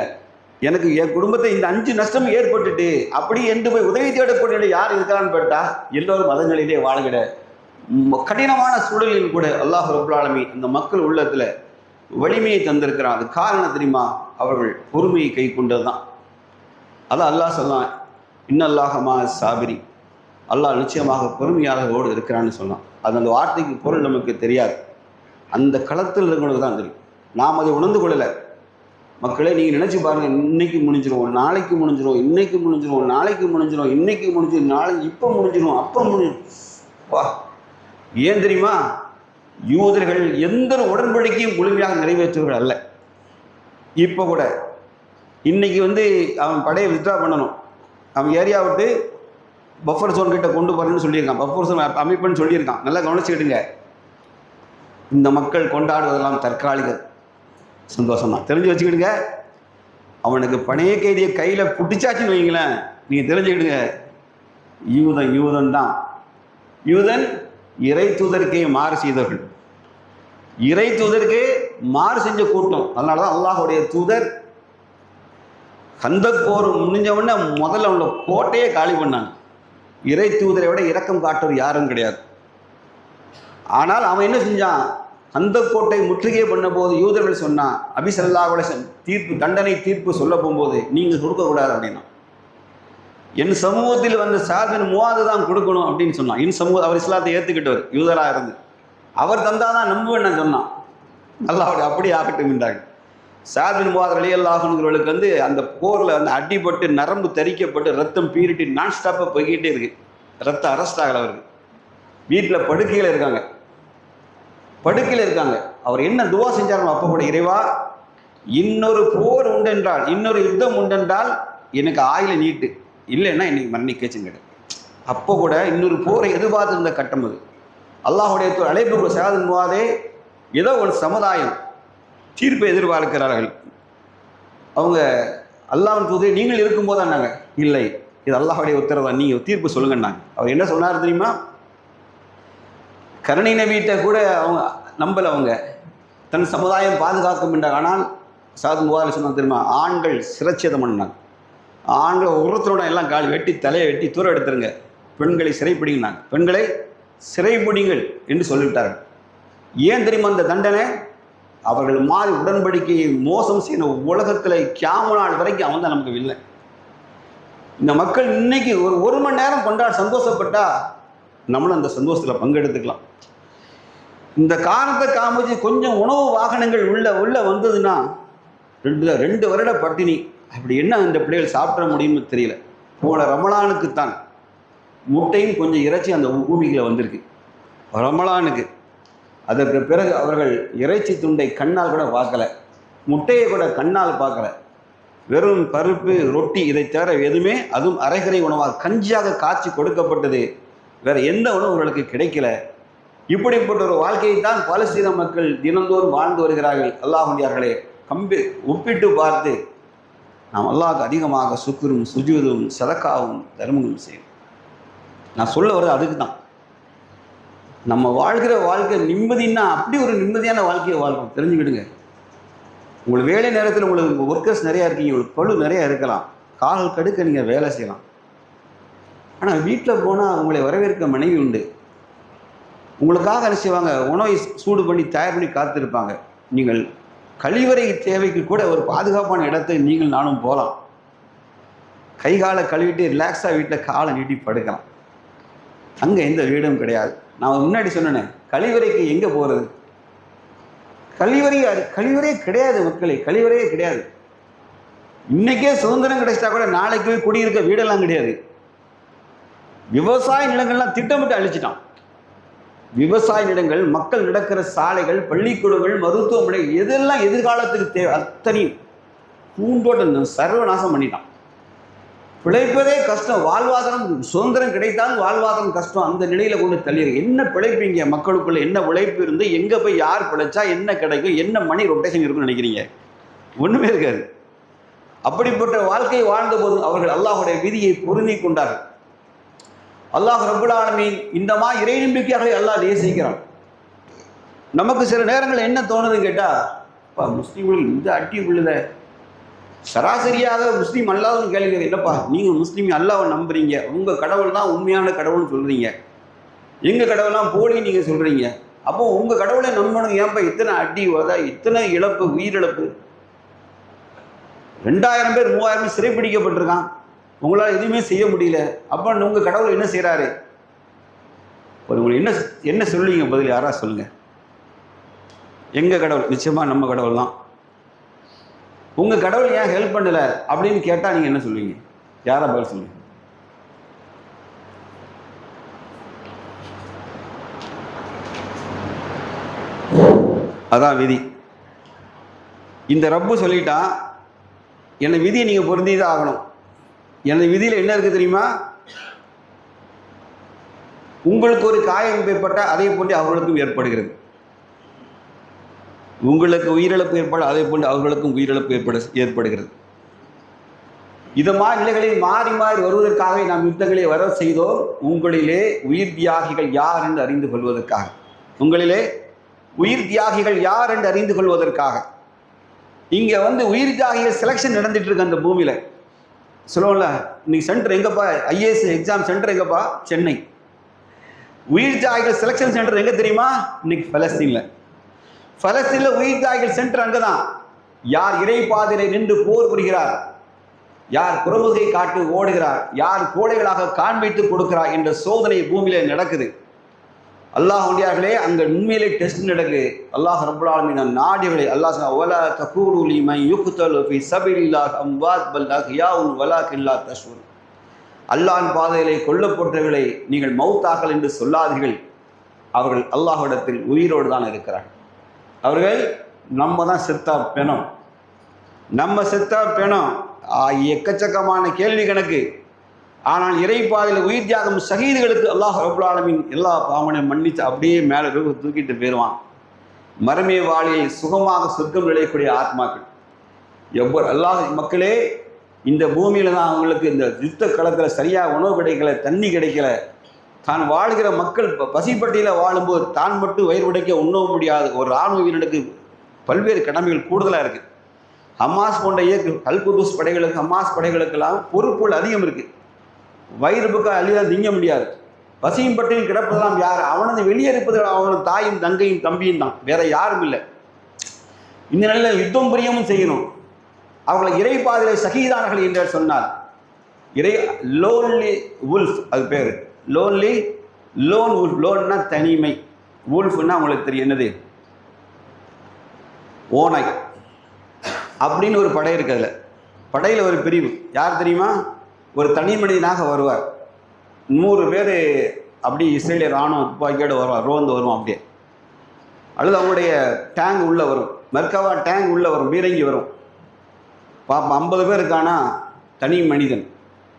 எனக்கு என் குடும்பத்தை இந்த 5 நஷ்டம் ஏற்பட்டுட்டு அப்படி என்று போய் உதவி தேடக்கூடிய யார் இருக்கான்னு கேட்டா எல்லோரும் மதங்களிலே வாழ்கிற கடினமான சூழலில் கூட அல்லாஹ் ரப்புல் ஆலமீன் அந்த மக்கள் உள்ளத்தில் வலிமையை தந்திருக்கிறான். அது காரணம் தெரியுமா? அவர்கள் பொறுமையை கை கொண்டது தான். அதான் அல்லாஹ் சொன்னான், இன்னல்லாஹமா சாபிரி, அல்லாஹ் நிச்சயமாக பொறுமையாளர்களோடு இருக்கிறான்னு சொன்னான். அது அந்த வார்த்தைக்கு பொருள் நமக்கு தெரியாது, அந்த களத்தில் இருக்கிறவங்களுக்கு தான் தெரியும். நாம் அதை உணர்ந்து கொள்ளலை. மக்களே நீங்கள் நினச்சி பாருங்கள், இன்னைக்கு முடிஞ்சிடும், நாளைக்கு முடிஞ்சிடும், இன்னைக்கு முடிஞ்சிடும், நாளைக்கு முடிஞ்சிடும், இன்னைக்கு முடிஞ்சிடும், நாளைக்கு இப்போ முடிஞ்சிடும், அப்போ முடிஞ்சிடும். வா, ஏன் தெரியுமா? யூதர்கள் எந்த உடன்படிக்கையும் முழுமையாக நிறைவேற்றுவர்கள் அல்ல. இப்போ கூட இன்னைக்கு அவன் படையை வித்ட்ரா பண்ணணும், அவன் ஏரியா விட்டு பஃபர் ஜோன் கிட்ட கொண்டு போறேன்னு சொல்லியிருக்கான், பஃபர் ஜோன் அமைப்புன்னு சொல்லியிருக்கான். நல்லா கவனிச்சுக்கிட்டுங்க. இந்த மக்கள் கொண்டாடுவதெல்லாம் தற்காலிக சந்தோஷம் தான், தெரிஞ்சு வச்சுக்கிடுங்க. அவனுக்கு பணைய கைதியை கையில் புட்டிச்சாச்சுன்னு வைங்களேன், நீங்கள் தெரிஞ்சுக்கிடுங்க, யூதன் தான். யூதன் இறை தூதருக்கே மாறு செய்தவர்கள், இறை தூதருக்கு மாறு செஞ்ச கூட்டம். அதனால தான் அல்லாஹுடைய தூதர் கந்தக் போர் முடிஞ்சவொடனே முதல்ல அவனோட கோட்டையே காலி பண்ணாங்க. இறை தூதரை விட இரக்கம் காட்டுவர் யாரும் கிடையாது. ஆனால் அவன் என்ன செஞ்சான்? அந்த கோட்டை முற்றுகை பண்ண போது யூதர்கள் சொன்னான், நபி ஸல்லல்லாஹு அலைஹி வஸல்லம் தண்டனை தீர்ப்பு சொல்ல போகும்போது நீங்கள் கொடுக்கக்கூடாது அப்படின்னா, என் சமூகத்தில் வந்த சாத் பின் முஆத் தான் கொடுக்கணும் அப்படின்னு சொன்னான். என் சமூகம், அவர் இஸ்லாத்தை ஏற்றுக்கிட்டவர், யூதராக இருந்து அவர் தந்தாதான் நம்புவேன்னு சொன்னான். அல்லாஹ் அப்படி ஆகட்டும் என்றாங்க. சாத் பின் முஆத் ரலியல்லாஹு அன்ஹுவர்களுக்கு அந்த போரில் அடிபட்டு நரம்பு தரிக்கப்பட்டு ரத்தம் பீரிட்டு நான் ஸ்டாப்பாக போய்கிட்டே இருக்கு, ரத்த அரெஸ்ட் ஆகலை. அவருக்கு வீட்டில் படுக்கையில் இருக்காங்க. அவர் என்ன துவா செஞ்சாரோ அப்போ கூட, இறைவா இன்னொரு போர் உண்டென்றால், இன்னொரு யுத்தம் உண்டென்றால் எனக்கு ஆயில நீட்டு, இல்லைன்னா இன்னைக்கு மரணிக்கச்சுன்னு கேட்டேன். அப்போ கூட இன்னொரு போரை எதிர்பார்த்திருந்த கட்டம் அது. அல்லாஹுடைய அழைப்பு சாத் பின் முஆதே, ஏதோ ஒரு சமுதாயம் தீர்ப்பை எதிர்பார்க்கிறார்கள். அவங்க அல்லாஹ்வின் தூதரே நீங்கள் இருக்கும்போது தானாங்க, இல்லை இது அல்லாஹுடைய உத்தரவு தான், நீங்கள் தீர்ப்பு சொல்லுங்கன்னாங்க. அவர் என்ன சொன்னார் தெரியுமா? கருணை நபிகிட்ட கூட அவங்க நம்பலை, அவங்க தன் சமுதாயம் பாதுகாக்கும் என்றார். ஆனால் சாத் பின் முஆத் சொன்ன தெரியுமா? ஆண்கள் சிரச்சேதம் பண்ணாங்க, ஆண்கள் உரத்தோட எல்லாம் கால் வெட்டி தலையை வெட்டி தூரம் எடுத்துருங்க, பெண்களை சிறைப்பிடிங்கன்னாங்க. பெண்களை சிறைப்பிடிங்கள் என்று சொல்லிவிட்டார்கள். ஏன் தெரியுமா அந்த தண்டனை? அவர்கள் மாறி உடன்படிக்கையை மோசம் செய்ய உலகத்தில் கியாமத் நாள் வரைக்கும் அவன் தான் நமக்கு இல்லை. இந்த மக்கள் இன்னைக்கு ஒரு மணி நேரம் கொண்டாட சந்தோஷப்பட்டா நம்மளும் அந்த சந்தோஷத்தில் பங்கெடுத்துக்கலாம். இந்த காரணத்தை காமிச்சு கொஞ்சம் உணவு வாகனங்கள் உள்ள வந்ததுன்னா 2 வருட பட்டினி. அப்படி என்ன இந்த பிள்ளைகள் சாப்பிட முடியும்னு தெரியல. போன ரமலானுக்குத்தான் முட்டையும் கொஞ்சம் இறைச்சி அந்த பூமிகளை வந்திருக்கு, ரமலானுக்கு. அதற்கு பிறகு அவர்கள் இறைச்சி துண்டை கண்ணால் கூட பார்க்கல, முட்டையை கூட கண்ணால் பார்க்கல. வெறும் பருப்பு ரொட்டி இதை தவிர எதுவுமே, அதுவும் அரைகுறை உணவாக கஞ்சியாக காய்ச்சி கொடுக்கப்பட்டது, வேற எந்த உணவு அவர்களுக்கு கிடைக்கல. இப்படிப்பட்ட ஒரு வாழ்க்கையை தான் பாலஸ்தீன மக்கள் தினந்தோறும் வாழ்ந்து வருகிறார்கள். அல்லாஹ்வுடையார்களே, ஒப்பிட்டு பார்த்து நாம் அல்லாஹ்வுக்கு அதிகமாக சுக்ரும் சுஜூதும் சதக்காவும் தர்மங்களும் செய்யணும். நான் சொல்ல வர்றது அதுக்கு தான். நம்ம வாழ்கிற வாழ்க்கை நிம்மதினா அப்படி ஒரு நிம்மதியான வாழ்க்கையை வாழ்க்கணும், தெரிஞ்சுக்கிடுங்க. உங்களுக்கு வேலை நேரத்தில் உங்களுக்கு ஒர்க்கர்ஸ் நிறையா இருக்கீங்க, உங்களுக்கு பழு நிறையா இருக்கலாம், கால் கடுக்க நீங்கள் வேலை செய்யலாம். ஆனால் வீட்டில் போனால் உங்களை வரவேற்க மனைவி உண்டு, உங்களுக்காக என்ன செய்வாங்க, உணவை சூடு பண்ணி தயார் பண்ணி காத்திருப்பாங்க. நீங்கள் கழிவறை தேவைக்கு கூட ஒரு பாதுகாப்பான இடத்தை நீங்கள் நானும் போகலாம், கை காலை கழுவிட்டு ரிலாக்ஸாக வீட்டில் காலை நீட்டி படுக்கலாம். அங்கே எந்த வீடும் கிடையாது. நான் முன்னாடி சொன்னேன், கழிவறைக்கு எங்கே போகிறது? கழிவறையே கிடையாது மக்களே, கழிவறையே கிடையாது. இன்னைக்கே சுதந்திரம் கிடைச்சிட்டா கூட நாளைக்கு போய் குடியிருக்க வீடெல்லாம் கிடையாது. விவசாய நிலங்கள்லாம் திட்டமிட்டு அழிச்சிட்டான். விவசாய நிலங்கள், மக்கள் நடக்கிற சாலைகள், பள்ளிக்கூடங்கள், மருத்துவமனை, எதெல்லாம் எதிர்காலத்துக்கு தேவை அத்தனையும் பூந்தோட்ட சர்வநாசம் பண்ணிட்டான். பிழைப்பதே கஷ்டம், வாழ்வாதாரம், சுதந்திரம் கிடைத்தாலும் வாழ்வாதாரம் கஷ்டம், அந்த நிலையில கொண்டு தள்ளிடு. என்ன பிழைப்பீங்க? மக்களுக்குள்ள என்ன உழைப்பு இருந்து எங்க போய் யார் பிழைச்சா என்ன கிடைக்கும், என்ன மணி ரொட்டேஷன் இருக்குன்னு நினைக்கிறீங்க? ஒண்ணுமே இருக்காது. அப்படிப்பட்ட வாழ்க்கையை வாழ்ந்த போது அவர்கள் அல்லாஹுடைய விதியை பொருந்தி கொண்டார்கள். அல்லாஹ் ரப்புல் ஆலமீன் இந்த மாதிரி இறை நம்பிக்கையாளர்களை அல்லாஹ் நேசிக்கிறான். நமக்கு சில நேரங்கள் என்ன தோணுதுன்னு கேட்டா, முஸ்லீம்கள் இந்த அட்டி உள்ளத, சராசரியாக முஸ்லீம் அல்லாஹ்னு கேளுங்க, என்னப்பா நீங்கள் முஸ்லீம் அல்லாஹ்வை நம்புறீங்க, உங்கள் கடவுள் தான் உண்மையான கடவுள்னு சொல்கிறீங்க, எங்கள் கடவுள்லாம் போலி நீங்கள் சொல்கிறீங்க, அப்போ உங்கள் கடவுளை நம்பணும், ஏன்ப்பா இத்தனை அடி உத, இத்தனை இழப்பு, உயிரிழப்பு, 2000 பேர் 3000 பேர் சிறைப்பிடிக்கப்பட்டிருக்கான், உங்களால் எதுவுமே செய்ய முடியல, அப்போ உங்கள் கடவுள் என்ன செய்கிறாரு? உங்களுக்கு என்ன சொல்லுவீங்க? பதில் யாரா சொல்லுங்க. எங்கள் கடவுள் நிச்சயமாக நம்ம கடவுள் தான். உங்கள் கடவுள் ஏன் ஹெல்ப் பண்ணலை அப்படின்னு கேட்டால் நீங்கள் என்ன சொல்லுவீங்க? யாரை பதில் சொல்லுவீங்க? அதான் விதி. இந்த ரப்பு சொல்லிட்டா என்னை விதியை நீங்கள் பொருந்தி தான் ஆகணும். எனது விதியில் என்ன இருக்குது தெரியுமா? உங்களுக்கு ஒரு காயம் ஏற்பட்டால் அதே போன்று அவர்களுக்கும் ஏற்படுகிறது. உங்களுக்கு உயிரிழப்பு ஏற்பட அதே போன்று அவர்களுக்கும் உயிரிழப்பு ஏற்படுகிறது. இது மாதிரி நிலைகளில் மாறி மாறி வருவதற்காக நாம் யுத்தங்களை வர செய்தோம். உங்களிலே உயிர் தியாகிகள் யார் என்று அறிந்து கொள்வதற்காக. உங்களிலே உயிர் தியாகிகள் யார் என்று அறிந்து கொள்வதற்காக. இங்கே உயிர் தியாகிகள் செலெக்ஷன் நடந்துட்டு இருக்கு அந்த பூமியில். சொல்லுவோம்ல, இன்னைக்கு சென்டர் எங்கப்பா? ஐஏஎஸ் எக்ஸாம் சென்டர் எங்கப்பா? சென்னை. உயிர் தியாகிகள் செலெக்ஷன் சென்டர் எங்கே தெரியுமா? இன்னைக்கு பலஸ்தீனில் உயிர் தியாகிகள் சென்டர் அங்கே தான். யார் இறைப்பாதையிலே நின்று போர் புரிகிறார், யார் புறமுகை காட்டு ஓடுகிறார், யார் கோடைகளாக காண்பித்து கொடுக்கிறார் என்ற சோதனை பூமியில நடக்குது. அல்லாஹ் உண்டியார்களே, அங்கே உண்மையிலே டெஸ்ட் நடக்குது. அல்லாஹ் ரப்பல் ஆலமீன் நாடிகளை அல்லாஹ் வலா தகூலு லிமன் யுக்தலு ஃபீ சபீலில்லாஹ் அம்வாத் பல் அஹ்யாஉன் வலாகின் லா தஷ்உரூன். அல்லாஹ்வின் பாதையிலே கொல்லப்பட்டவர்களை நீங்கள் மௌத்தாக்கள் என்று சொல்லாதீர்கள், அவர்கள் அல்லாஹ்விடத்தில் உயிரோடு தான் இருக்கிறார்கள். அவர்கள் நம்ம தான் செத்தா பெணம், நம்ம செத்தா பெணம். எக்கச்சக்கமான கேள்வி கணக்கு. ஆனால் இறைப்பாதையில் உயிர் தியாகம் ஷஹீதுகளுக்கு அல்லாஹ் ரப்பல் ஆலமீன் எல்லா பாவனையும் மன்னித்து அப்படியே மேலே தூக்கிட்டு போயிடுவான். மறுமை வாழியில் சுகமாக சொர்க்கம் விளையக்கூடிய ஆத்மாக்கள் எவ்வளவு அல்லாஹ் மக்களே. இந்த பூமியில் தான் அவங்களுக்கு இந்த யுத்த களத்தில் சரியாக உணவு கிடைக்கல, தண்ணி கிடைக்கல. தான் வாழ்கிற மக்கள் பசிப்பட்டியில் வாழும்போது தான் மட்டும் வயிறு உடைக்க உண்ணவும் முடியாது. ஒரு இராணுவ வீரனுக்கு பல்வேறு கடமைகள் கூடுதலாக இருக்குது. ஹமாஸ் போன்ற அல்-குத்ஸ் படைகளுக்கு, ஹமாஸ் படைகளுக்கெல்லாம் பொறுப்புகள் அதிகம் இருக்குது. வயிறு பக்க அழியாக திங்க முடியாது. பசியும் பட்டியும் கிடப்பதெல்லாம் யார்? அவனது வெளியேறுப்பது அவனது தாயும் தங்கையும் தம்பியும் தான், வேற யாரும் இல்லை. இந்த நிலையில் யுத்தம் புரியவும் செய்யணும். அவர்களை இறைப்பாதையிலே ஷஹீதானர்கள் என்று சொன்னார். லோன்லி வுல்ஃப், அது பேர் லோன் வுல்ஃப். லோன்னா தனிமை, வுல்ஃப்னா உங்களுக்கு தெரியும் என்னது? ஓனாய் அப்படின்னு ஒரு படை இருக்கிறதுல. படையில் ஒரு பிரிவு யார் தெரியுமா? ஒரு தனி மனிதனாக வருவார். 100 பேர் அப்படி இஸ்ரேலிய இராணுவ துப்பாக்கியோடு வருவார், ரோந்து வருவோம் அப்படியே. அல்லது அவங்களுடைய டேங்க் உள்ளே வரும், மெர்கவா டேங்க் உள்ளே வரும், பீரங்கி வரும். பாப்பா 50 பேர் இருக்கானா தனி மனிதன்.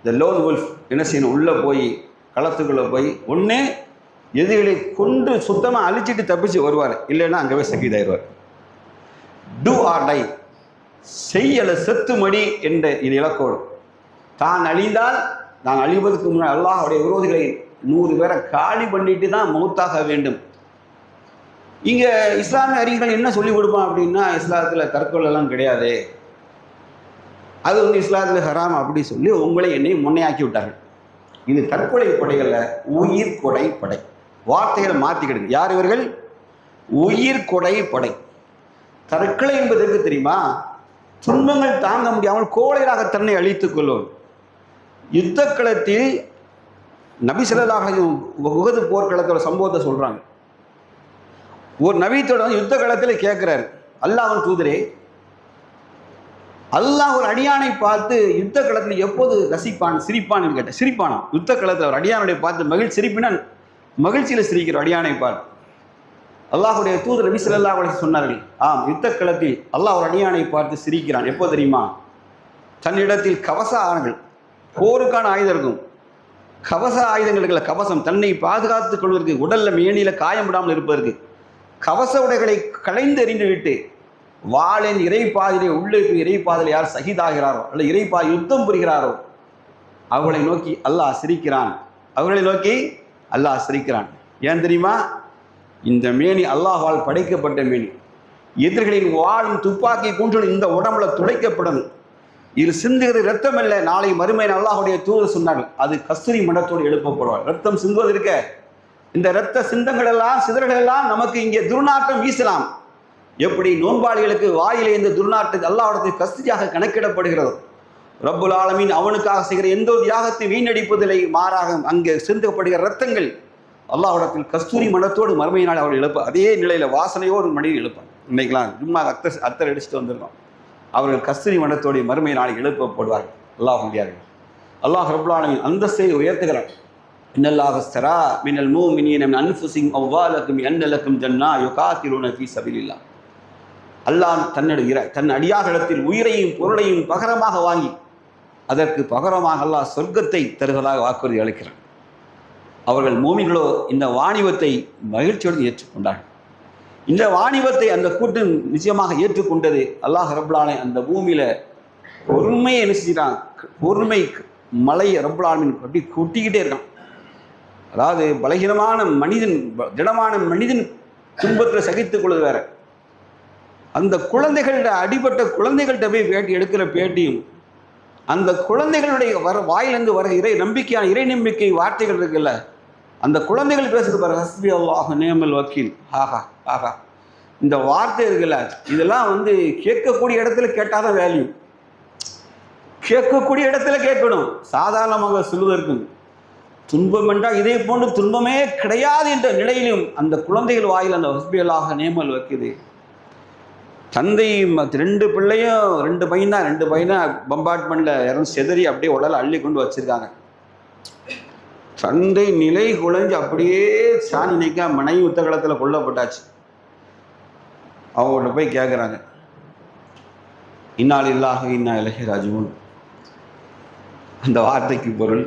இந்த லோன் வுல்ஃப் என்ன செய்யணும்? உள்ளே போய் களத்துக்குள்ளே போய் ஒன்று எதிரிகளை கொண்டு சுத்தமாக அழிச்சிட்டு தப்பிச்சு வருவார், இல்லைன்னா அங்கே போய் சகிதாயிருவார். டூ ஆர் டை, செய்யல செத்து மடி என்ற இது இலக்கோடு. தான் அழிந்தால் நான் அழிவதற்கு முன்னாடி அல்லாஹ்வுடைய விரோதிகளை 100 பேரை காலி பண்ணிட்டு தான் மௌத்தாக வேண்டும். இங்கே இஸ்லாமிய அறிஞர்கள் என்ன சொல்லிக் கொடுப்பான் அப்படின்னா, இஸ்லாத்தில் தற்கொலைலாம் கிடையாது, அது இஸ்லாத்தில் ஹராம் அப்படி சொல்லி உங்களை என்னையும் முன்னையாக்கி விட்டார்கள். இது தற்கொலை படைகளில் உயிர் கொடை படை. வார்த்தைகளை மாற்றிக்கிடுங்க. யார் இவர்கள்? உயிர் கொடை படை. தற்கொலை என்பதற்கு தெரியுமா? துன்பங்கள் தாங்க முடியாமல் கோழைகளாக தன்னை அழித்துக் கொள்வோம். யுத்த களத்தில் நபி ஸல்லல்லாஹு அலைஹி வஸல்லம் உஹது போர்க்களத்தோட சம்பவத்தை சொல்றாங்க. ஒரு நபித்தோட யுத்த களத்தில் கேட்கிறார், அல்லாஹ்வின் தூதரே, அல்லாஹ் ஒரு அடியானை பார்த்து யுத்த களத்தில் எப்போது ரசிப்பான், சிரிப்பான்னு கேட்டேன். சிரிப்பானா? யுத்த களத்தில் ஒரு அடியானுடைய பார்த்து சிரிப்பினான், மகிழ்ச்சியில் சிரிக்கிற அடியானை பார்த்து. அல்லாஹுடைய தூதர் நபி ஸல்லல்லாஹு அலைஹி வஸல்லம் சொன்னார்கள், ஆம், யுத்த களத்தில் அல்லாஹ் ஒரு அடியானை பார்த்து சிரிக்கிறான். எப்போ தெரியுமா? தன்னிடத்தில் கவச ஆயுதங்கள், போருக்கான ஆயுதம் இருக்கும், கவச ஆயுதங்கள், கவசம் தன்னை பாதுகாத்துக் கொள்வதற்கு, உடல்ல மேனியில் காயம் விடாமல் இருப்பதற்கு கவச உடைகளை களைந்து எறிந்து விட்டு வாளின் இறைப்பாதிலே உள்ளே இறைப்பாதில் யார் சகிதாகிறாரோ அல்ல இறைப்பாதி யுத்தம் புரிகிறாரோ அவர்களை நோக்கி அல்லாஹ் சிரிக்கிறான். அவர்களை நோக்கி அல்லாஹ் சிரிக்கிறான். ஏன் தெரியுமா? இந்த மேனி அல்லாஹ்வால் படைக்கப்பட்ட மேனி. எதிர்களின் வாழும் துப்பாக்கி கூன்று இந்த உடம்புல துடைக்கப்படணும். இது சிந்துகிறது ரத்தம் அல்ல. நாளை மறுமையின் அல்லாஹுடைய தூதர் சொன்னார்கள், அது கஸ்தூரி மண்டத்தோடு எழுப்பப்படுவார். ரத்தம் சிந்துவது இருக்க, இந்த இரத்த சிந்தங்கள் எல்லாம் சிதறல்கள் எல்லாம் நமக்கு இங்கே துர்நாற்றம் வீசலாம். எப்படி நோன்பாளிகளுக்கு வாயிலே இந்த துர்நாற்றத்தை அல்லாஹ்விடத்தில் கஸ்தூரியாக கணக்கிடப்படுகிறது. ரப்புல் ஆலமீன் அவனுக்காக செய்கிற எந்த ஒரு தியாகத்தை வீணடிப்பதில்லை, மாறாக அங்கே சிந்தப்படுகிற ரத்தங்கள் அல்லாஹ்விடத்தில் கஸ்தூரி மண்டத்தோடு மறுமையினால் அவர்கள் எழுப்ப அதே நிலையில் வாசனையோடு மனிதன் எழுப்பான். இன்னைக்கெல்லாம் சும்மா அத்தர் அடிச்சுட்டு வந்திருக்கோம். அவர்கள் கஸ்தூரி மண்டத்தோடைய மறுமை நாளை எழுப்பப்படுவார்கள். அல்லாஹ் முடியார்கள். அல்லாஹ் ரப்பல் ஆலமீன் அந்தஸ்தை உயர்த்துகிறார். இன்னல்லாஹ் ஷ்தரா மினல் முஃமினீன மின் அன்ஃபுஸிஹிம் அம்வாலஹும் பிஅன்ன லஹும் ஜன்னா யுகாத்திலூன ஃபீ ஸபீலில்லாஹ். அல்லாஹ் தன் அடியார்களிடத்தில் உயிரையும் பொருளையும் பகரமாக வாங்கி அதற்கு பகரமாக அல்லாஹ் சொர்க்கத்தை தருவதாக வாக்குறுதி அளிக்கிறார். அவர்கள் மூமின்களோ இந்த வாணிபத்தை மகிழ்ச்சியோடு ஏற்றுக்கொண்டார்கள். இந்த வாணிபத்தை அந்த கூட்டம் நிச்சயமாக ஏற்றுக்கொண்டது. அல்லாஹ் ரப்பல் ஆலமீன் அந்த பூமியில பொறுமையை என்ன செஞ்சிட்டான்? பொறுமை மலை ரப்பல் ஆலமீன் அப்படி கொட்டிக்கிட்டே இருக்கான். அதாவது பலகீனமான மனிதன், திடமான மனிதன் துன்பத்தில் சகித்துக் கொள்வது வேற. அந்த குழந்தைகள்கிட்ட அடிபட்ட குழந்தைகள்கிட்ட போய் பேட்டி எடுக்கிற பேட்டியும், அந்த குழந்தைகளுடைய வாயிலிருந்து வர நம்பிக்கையான இறை நம்பிக்கை வார்த்தைகள் இருக்குல்ல, அந்த குழந்தைகள் பேசுறது பாரு, ஹஸ்பி அல்லாஹ் நிஅமல் வக்கீல், ஆஹா ஆஹா, இந்த வார்த்தை இருக்குல்ல, இதெல்லாம் வந்து கேட்கக்கூடிய இடத்துல கேட்டாதான் வேல்யூ. கேட்கக்கூடிய இடத்துல கேட்கணும். சாதாரணமாக சொல்வதற்கு துன்பம் என்றால் இதே போன்று துன்பமே கிடையாது என்ற நிலையிலும் அந்த குழந்தைகள் வாயில் அந்த ஹஸ்பி அல்லாஹ் நிஅமல் வைக்குது. தந்தை 2 பிள்ளையும் 2 பையனா பம்பார்ட்மெண்ட்ல இறந்து செதறி அப்படியே உடலை அள்ளி கொண்டு வச்சிருக்காங்க. தந்தை நிலை குலைஞ்சு அப்படியே சாணி நிற்க மனைவி யுத்தகலத்தில் கொல்லப்பட்டாச்சு. அவங்கள்ட்ட போய் கேட்குறாங்க, இன்னா லில்லாஹி வ இன்னா இலைஹி ராஜிஊன். அந்த வார்த்தைக்கு பொருள்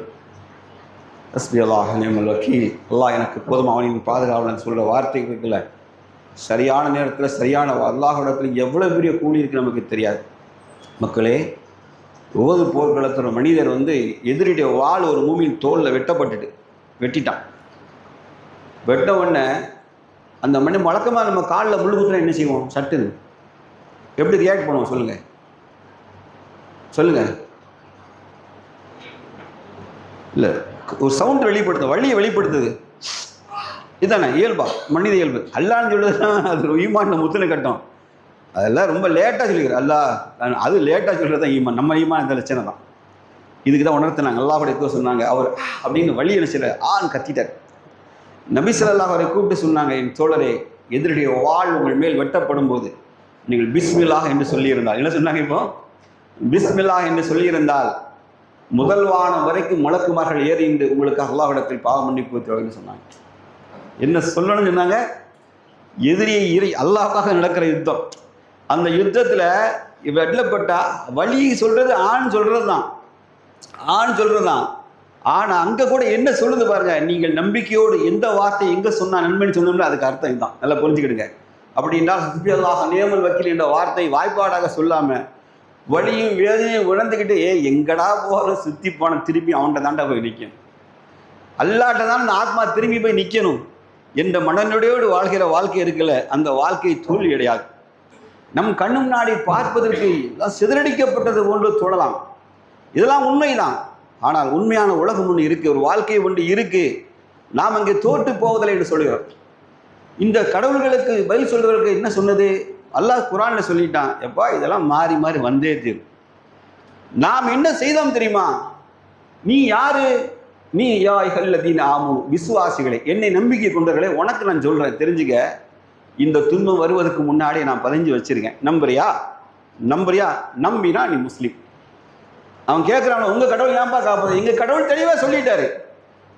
ஹஸ்பி அல்லாஹ் நிஅமல் வக்கீல், அல்லாஹ் எனக்கு போதும் அவனின் பாதுகாவலன் சொல்கிற வார்த்தை இருக்குல்ல, சரியான நேரத்தில் சரியான அல்லாஹ்விடத்தில் எவ்வளோ பெரிய கூலி இருக்குது நமக்கு தெரியாது. மக்களே, ஒவ்வொரு போர்க்களத்தில் ஒரு மனிதர் வந்து எதிரிடைய வாள் ஒரு மூமியின் தோளில் வெட்டிட்டான். வெட்ட உடனே அந்த மனிதன் வழக்கமாக நம்ம காலில் முள்ளு குத்துனா என்ன செய்வோம்? சட்டுன்னு எப்படி ரியாக்ட் பண்ணுவோம்? சொல்லுங்க. இல்லை, ஒரு சவுண்ட் வெளிப்படுத்தும், வழியை வெளிப்படுத்துது. இதுதானே இயல்பா, மனித இயல்பு. அல்லான்னு சொல்லுறதுதான் அது ஈமான் முத்துன கட்டம். அதெல்லாம் ரொம்ப லேட்டாக சொல்லிக்கிறேன். அல்லாஹ் அது லேட்டாக சொல்கிறது தான் ஈமான். நம்ம ஈமான் இந்த லட்சணை தான். இதுக்கு தான் உணர்த்தினாங்க. அல்லாஹ்வுடைய சொன்னாங்க, அவர் அப்படின்னு வழி என்ன செய்யற ஆண் கத்திட்டார். நபி ஸல்லல்லாஹு அவரை கூப்பிட்டு சொன்னாங்க, என் தோழரே, எதிரிடைய வாள் உங்கள் மேல் வெட்டப்படும் போது நீங்கள் பிஸ்மில்லாஹ் என்று சொல்லியிருந்தால், என்ன சொன்னாங்க? இப்போ பிஸ்மில்லாஹ் என்று சொல்லியிருந்தால் முதல் வானம் வரைக்கும் மலக்குமார்கள் ஏறி உங்களுக்கு அல்லாஹ்விடத்தில் பாவ மன்னிப்பு தேவைன்னு சொன்னாங்க. என்ன சொல்லணும்னு சொன்னாங்க? எதிரியை அல்லாஹ்வுக்காக நடக்கிற யுத்தம். அந்த யுத்தத்தில் வெட்டப்பட்டா வழி சொல்றது ஆண் சொல்றது தான். ஆனால் அங்கே கூட என்ன சொல்லுது பாருங்க, நீங்கள் நம்பிக்கையோடு எந்த வார்த்தை எங்கே சொன்னா நன்மைன்னு சொன்னோம்னா அதுக்கு அர்த்தம் இதுதான். நல்லா புரிஞ்சுக்கிடுங்க. அப்படின்னா ஹஸ்பி அல்லாஹ் நிஅமல் வக்கீல் என்ற வார்த்தை வாய்ப்பாடாக சொல்லாமல் வலியும் வேதனையும் உணர்ந்துக்கிட்டு எங்கடா போகிற சுற்றி போன திருப்பி அவன்கிட்ட தாண்டா போய் நிற்கணும், அல்லாட்ட தான் அந்த ஆத்மா திரும்பி போய் நிற்கணும் என்ற மனநிலையோடு வாழ்கிற வாழ்க்கை இருக்குல்ல, அந்த வாழ்க்கை தோல்வி அடையாது. நம் கண்ணு முன்னாடி பார்ப்பதற்கு சிதறடிக்கப்பட்டது போன்று தோழலாம். இதெல்லாம் உண்மைதான். ஆனால் உண்மையான உலகம் ஒன்று இருக்குது, ஒரு வாழ்க்கை ஒன்று இருக்குது. நாம் அங்கே தோற்று போவதில்லை என்று சொல்கிறோம். இந்த கடவுள்களுக்கு பதில் சொல்வதற்கு என்ன சொன்னது? அல்லாஹ் குர்ஆன்ல சொல்லிட்டான், எப்பா இதெல்லாம் மாறி மாறி வந்தே தீரும். நாம் என்ன செய்தோம் தெரியுமா? நீ யாரு? நீ யா அய்யுஹல்லதீன ஆமனு, விசுவாசிகளே, என்னை நம்பிக்கை கொண்டவர்களே, உனக்கு நான் சொல்றேன், தெரிஞ்சுக்க. இந்த துன்பம் வருவதற்கு முன்னாடி நான் பதிஞ்சு வச்சிருக்கேன். நம்புறியா? நம்பினா நீ முஸ்லீம். அவன் கேட்குறான், உங்க கடவுள் ஏன்பா காப்பாது? எங்க கடவுள் தெளிவாக சொல்லிட்டாரு,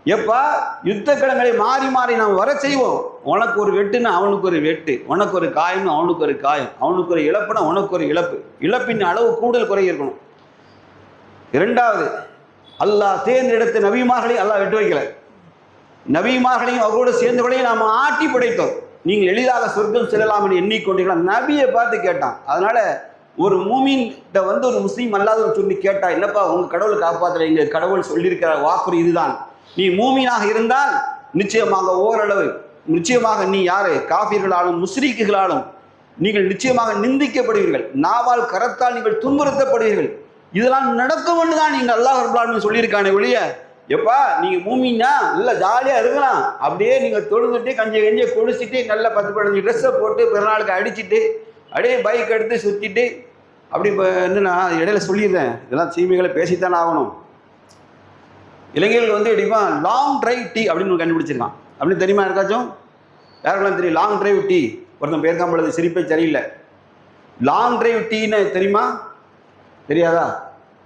எப்பா யுத்த களங்களை மாறி மாறி நாம் வர செய்வோம். உனக்கு ஒரு வெட்டுன்னா அவனுக்கு ஒரு வெட்டு, உனக்கு ஒரு காயம்னு அவனுக்கு ஒரு காயம், அவனுக்கு ஒரு இழப்புனா உனக்கு ஒரு இழப்பு. இழப்பின் அளவு கூடுதல் குறை இருக்கணும். இரண்டாவது, அல்லாஹ் தேர்ந்தெடுத்த நபிமார்களையும் அல்லாஹ் வெட்டு வைக்கல. நபிமார்களையும் அவரோடு சேர்ந்தவர்களையும் நாம் ஆட்டி படைத்தோம். நீங்கள் எளிதாக சொர்க்கம் செல்லலாம் என்று எண்ணிக்கொண்டீங்களா? நபியை பார்த்து கேட்டான். அதனால ஒரு மூமின்கிட்ட வந்து ஒரு முஸ்லீம் அல்லாதவர் சொல்லி கேட்டா, என்னப்பா உங்க கடவுளை காப்பாற்றுற, எங்க கடவுள் சொல்லியிருக்கிற வாக்குறுதி இதுதான், நீ மூமினாக இருந்தால் நிச்சயமாக ஓரளவு நிச்சயமாக நீ யாரு காஃபிர்களாலும் முஸ்ரிக்குகளாலும் நீங்கள் நிச்சயமாக நிந்திக்கப்படுவீர்கள், நாவால் கரத்தால் நீங்கள் துன்புறுத்தப்படுவீர்கள். இதெல்லாம் நடக்கும் என்று தான் நீங்கள் அல்லாஹ் ரப்பல் ஆலமீன் சொல்லியிருக்கானே ஒழிய, எப்பா நீங்கள் மூமின்னா நல்லா ஜாலியாக இருக்கலாம், அப்படியே நீங்கள் தொழுதுட்டு கஞ்சியை குளிச்சுட்டு நல்லா 10-15 ட்ரெஸ்ஸை போட்டு பிறநாளுக்கு அடிச்சுட்டு அப்படியே பைக் எடுத்து சுற்றிட்டு அப்படி என்னன்னா இடையில சொல்லிடுறேன், இதெல்லாம் சீமைகளை பேசித்தானே ஆகணும். இளைஞர்கள் வந்து எப்படிமா லாங் டிரைவ் டீ அப்படின்னு கண்டுபிடிச்சிருக்கான். அப்படின்னு தெரியுமா? இருக்காச்சும் யாருக்கெல்லாம் தெரியும் லாங் டிரைவ் டீ? ஒருத்தன் பேருக்காம்பளது சிரிப்பே சரியில்லை. லாங் டிரைவ் டீன்னு தெரியுமா? தெரியாதா?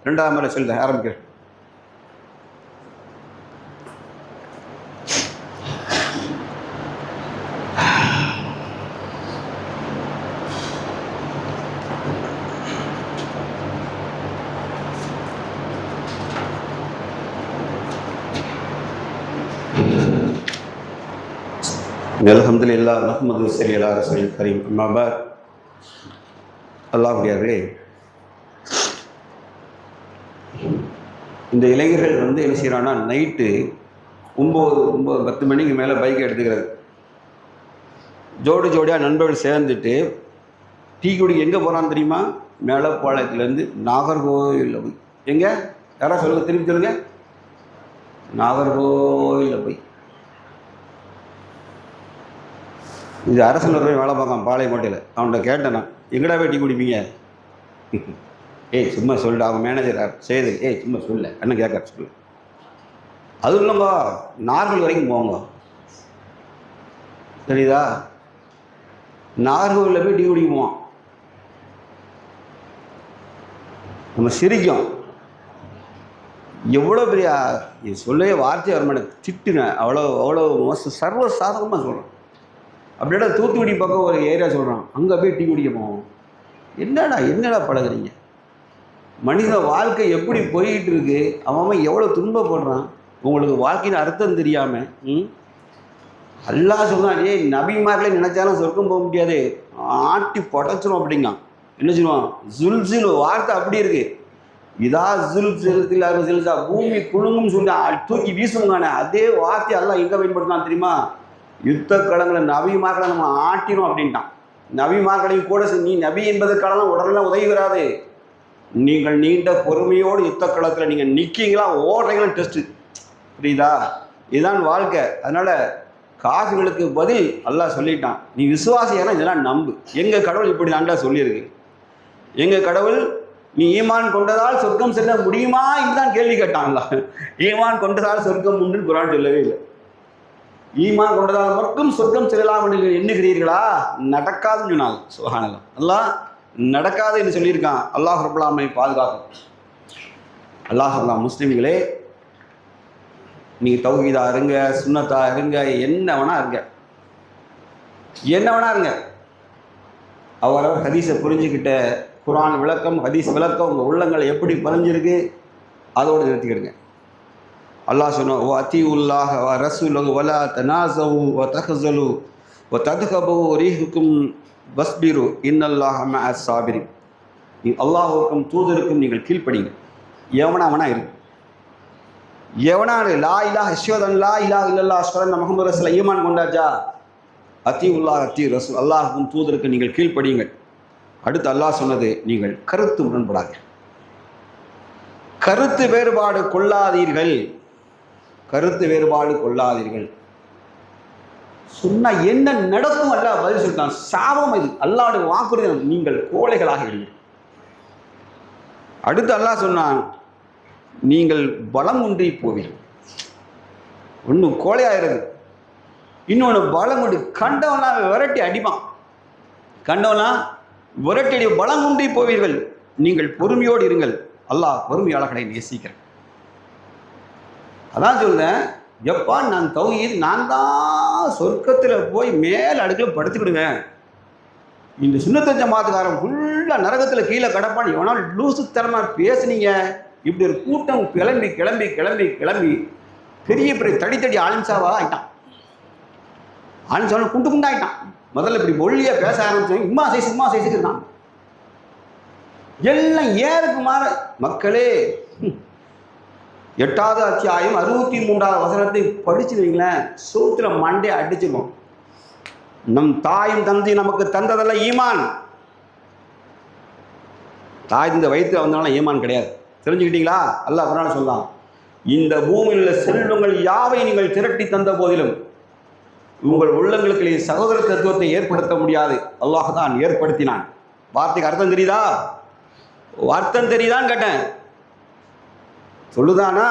2ஆம் முறை சொல்லுங்க, ஆரம்பிக்கிறேன். அல்ஹம்துலில்லாஹ் நஹ்மது ஸல்லல்லாஹு அலா ரசூலில் கரீம். அம்மா பாத். அல்லாஹ்வுடையார்களே, இந்த இளைஞர்கள் என்ன செய்கிறான்னா, நைட்டு 9-10 மணிக்கு மேலே பைக் எடுத்துக்கிறது. ஜோடியாக நண்பர்கள் சேர்ந்துட்டு டீ குடிக்க எங்கே போகிறான்னு தெரியுமா? மேலப்பாளையத்துலேருந்து நாகர்கோவிலில் போய். எங்கே? யாராவது சொல்லுங்கள், திருப்பி சொல்லுங்கள். நாகர்கோவிலில் போய். இது அரசு போய் வேலை பார்க்கான் பாளையங்கோட்டையில். அவன்கிட்ட கேட்டேன் நான், எங்கடா போய் டீ குடிப்பீங்க? ஏய் சும்மா சொல்லிட்டு, அவங்க மேனேஜர் செய்து, ஏய் சும்மா சொல்ல என்ன கேட்க சொல்லு. அதுவும் இல்லைங்க, நாகர்கோவில் வரைக்கும் போங்க. சரிதா? நாகர்கோவிலில் போய் டீ குடிக்குவோம். நம்ம சிரிக்கும். எவ்வளோ பெரிய சொல்லவே வார்த்தை வர மாட்டேன், திட்டுனேன். அவ்வளோ மோசம், சர்வ சாதகமாக சொல்கிறேன். அப்படின்னா தூத்துக்குடி பக்கம் ஒரு ஏரியா சொல்கிறான், அங்கே போய் டீ குடிக்க போவோம். என்னடா பழகுறீங்க? மனித வாழ்க்கை எப்படி போயிட்டு இருக்கு, அவன் எவ்வளோ துன்பப்படுறான். உங்களுக்கு வாழ்க்கையின் அர்த்தம் தெரியாமல் அல்லாஹ் சொல்கிறான், ஏய் நபிமார்களே நினைச்சாலும் சொர்க்கம் போக முடியாது, ஆட்டி புடச்சிரும் அப்படிங்க. என்ன சொல்லுவான்? ஜுல்சில் வார்த்தை அப்படி இருக்கு. இதா ஜுல்சிலா பூமி குழுங்கும் சொல்லி தூக்கி வீசுவானே, அதே வார்த்தை எல்லாம் எங்கே பயன்படுத்தினான் தெரியுமா? யுத்த களங்களை நபிமார்களை நம்ம ஆட்டினோம் அப்படின்ட்டான். நபிமார்களையும் கூட நீ நபி என்பதற்கான உடனே உதவி வராது. நீங்கள் நீண்ட பொறுமையோடு யுத்த களத்தில் நீங்கள் நிற்கீங்களா ஓடுறீங்களா டெஸ்ட்டு. புரியுதா? இதுதான் வாழ்க்கை. அதனால் காசுகளுக்கு பதில் அல்லாஹ் சொல்லிட்டான், நீ விசுவாசியான இதெல்லாம் நம்பு. எங்கள் கடவுள் இப்படி தாண்டா சொல்லியிருக்கு. எங்கள் கடவுள் நீ ஈமான் கொண்டதால் சொர்க்கம் செல்ல முடியுமா என்றுதான் கேள்வி கேட்டான் அல்லாஹ். ஈமான் கொண்டதால் சொர்க்கம் உண்டு குர்ஆன் சொல்லவே இல்லை. ஈமான் கொண்டதால் மட்டும் சொர்க்கம் செல்லலாம் என்று எண்ணுகிறீர்களா? நடக்காதுன்னு சொன்னாங்க. சுப்ஹானல்லாஹ். அல்லாஹ் நடக்காது என்று சொல்லியிருக்கான். அல்லாஹ் ரப்பல் ஆலமீன் பாதுகாக்கும். அல்லாஹ் முஸ்லிம்களே, நீங்கள் தௌஹீதா இருங்க, சுன்னத்தா இருங்க, என்ன வேணா இருங்க. அவரவர் ஹதீஸை புரிஞ்சுக்கிட்ட குர்ஆன் விளக்கம், ஹதீஸ் விளக்கம் உங்கள் உள்ளங்களை எப்படி பதிஞ்சிருக்கு அதோடு நிறுத்திக்கிடுங்க. அல்லாஹ் சொன்ன, ஓ அத்தியுல்லாஹ வ ரசூலஹு வலா தனாஸவு வ தஹஸலு வ தத்ஹபு ரீஹுக்கும் வஸ்பிரு இன்னல்லாஹ மஅஸ் சாபிரின். நீ அல்லாஹ்வுக்கும் தூதருக்கும் நீங்கள் கீழ்ப்படிங்க. எவனா இருக்கு, எவனா லா இலாஹ அஷ்ஹது லா இலாஹ இல்லல்லாஹ் அஷ்ஹது முஹம்மது ரசூலுல்லாஹ் ஈமான் கொண்டாச்சா? அத்தியுல்லாஹ் அத்தி ரசூல், அல்லாஹ்வுக்கும் தூதருக்கு நீங்கள் கீழ்ப்படியுங்கள். அடுத்து அல்லாஹ் சொன்னது, நீங்கள் கருத்து முரண்படாதீர்கள், கருத்து வேறுபாடு கொள்ளாதீர்கள். சொன்னா என்ன நடக்கும்? அல்லாஹ் பதில் சொல்லிட்டான். சாபம் இது, அல்லாஹ்வுடைய வாக்குறுதி. நீங்கள் கோழைகளாக இருங்கள். அடுத்து அல்லாஹ் சொன்னான், நீங்கள் பலம் ஒன்றி போவீர்கள். ஒன்று கோழையாகிறது, இன்னொன்று பலம் கொண்டு கண்டவனா விரட்டி அடிப்பான். பலம் ஒன்றி போவீர்கள். நீங்கள் பொறுமையோடு இருங்கள், அல்லாஹ் பொறுமையாளர்களை நேசிக்கிறேன். அதான் சொல்றேன், எப்பா நான் தௌஹீத், நான் தான் சொர்க்கத்தில் போய் மேல் அடுக்கில் படுத்துக்கிடுவேன். இந்த சுன்னத் ஜமாத்துக்காரன் ஃபுல்லாக நரகத்தில் கீழே கடப்பான். எவனால் லூசுத்தனமாக பேசுனீங்க. இப்படி ஒரு கூட்டம் கிளம்பி கிளம்பி கிளம்பி கிளம்பி பெரிய பெரிய தடி ஆலிம்சாவா ஆயிட்டான். ஆலிம்சாவா குண்டாயிட்டான். முதல்ல இப்படி மொழியாக பேச ஆரம்பிச்சோம், இம்மா சைஸுக்கு இருந்தான். எல்லாம் ஏறுக்கு மாற. மக்களே, 8வது அத்தியாயம் 63வது வசனத்தை படிச்சுருவீங்களேன், சூத்திர மண்டே அடிச்சிருவோம். நம் தாயும் தந்தை நமக்கு தந்ததல்ல ஈமான். தாய் இந்த வயிற்று வந்தாலும் ஈமான் கிடையாது. தெரிஞ்சுக்கிட்டீங்களா? அல்லாஹ் குர்ஆன்ல சொல்லலாம், இந்த பூமியில் உள்ள செல்வங்கள் யாவை நீங்கள் திரட்டி தந்த போதிலும் உங்கள் உள்ளங்களுக்கு சகோதர தத்துவத்தை ஏற்படுத்த முடியாது, அல்லாஹ் தான் ஏற்படுத்தினான். வார்த்தைக்கு அர்த்தம் தெரியுதா? அர்த்தம் தெரியுதான்னு கேட்டேன். சொல்லுதானா?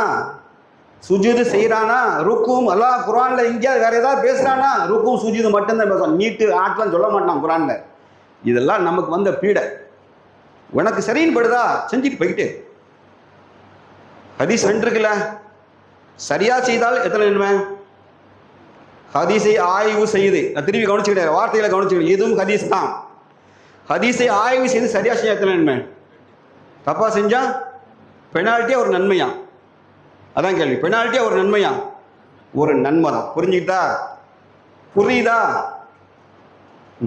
சுஜூது செய்கிறானா? ருக்கும் அல்லாஹ் குர்ஆன்ல எங்கேயாவது வேற ஏதாவது பேசுகிறானா? ருக்கும் சுஜூது மட்டும்தான் பேசுவான். நீட்டு ஆட்டெலாம் சொல்ல மாட்டான் குர்ஆன்ல. இதெல்லாம் நமக்கு வந்த பீடை. உனக்கு சரின்னு படுதா செஞ்சுட்டு போய்கிட்டே. ஹதீஸ் 2 இருக்குல்ல, சரியா செய்தால் எத்தனை நன்மை? ஹதீஸை ஆய்வு செய்து, நான் திரும்பி கவனிச்சுக்கிட்டேன், வார்த்தைகளை கவனிச்சுக்கிட்டேன், எதுவும் ஹதீஸ் தான். ஹதீஸை ஆய்வு செய்து சரியா செய்ய எத்தனை நன்மை? தப்பா செஞ்சா பெனால்ட்டியா ஒரு நன்மையா? அதான் கேள்வி. பெனால்ட்டியா ஒரு நன்மையா? ஒரு நன்மை தான். புரிஞ்சுக்கிட்டா? புரியுதா?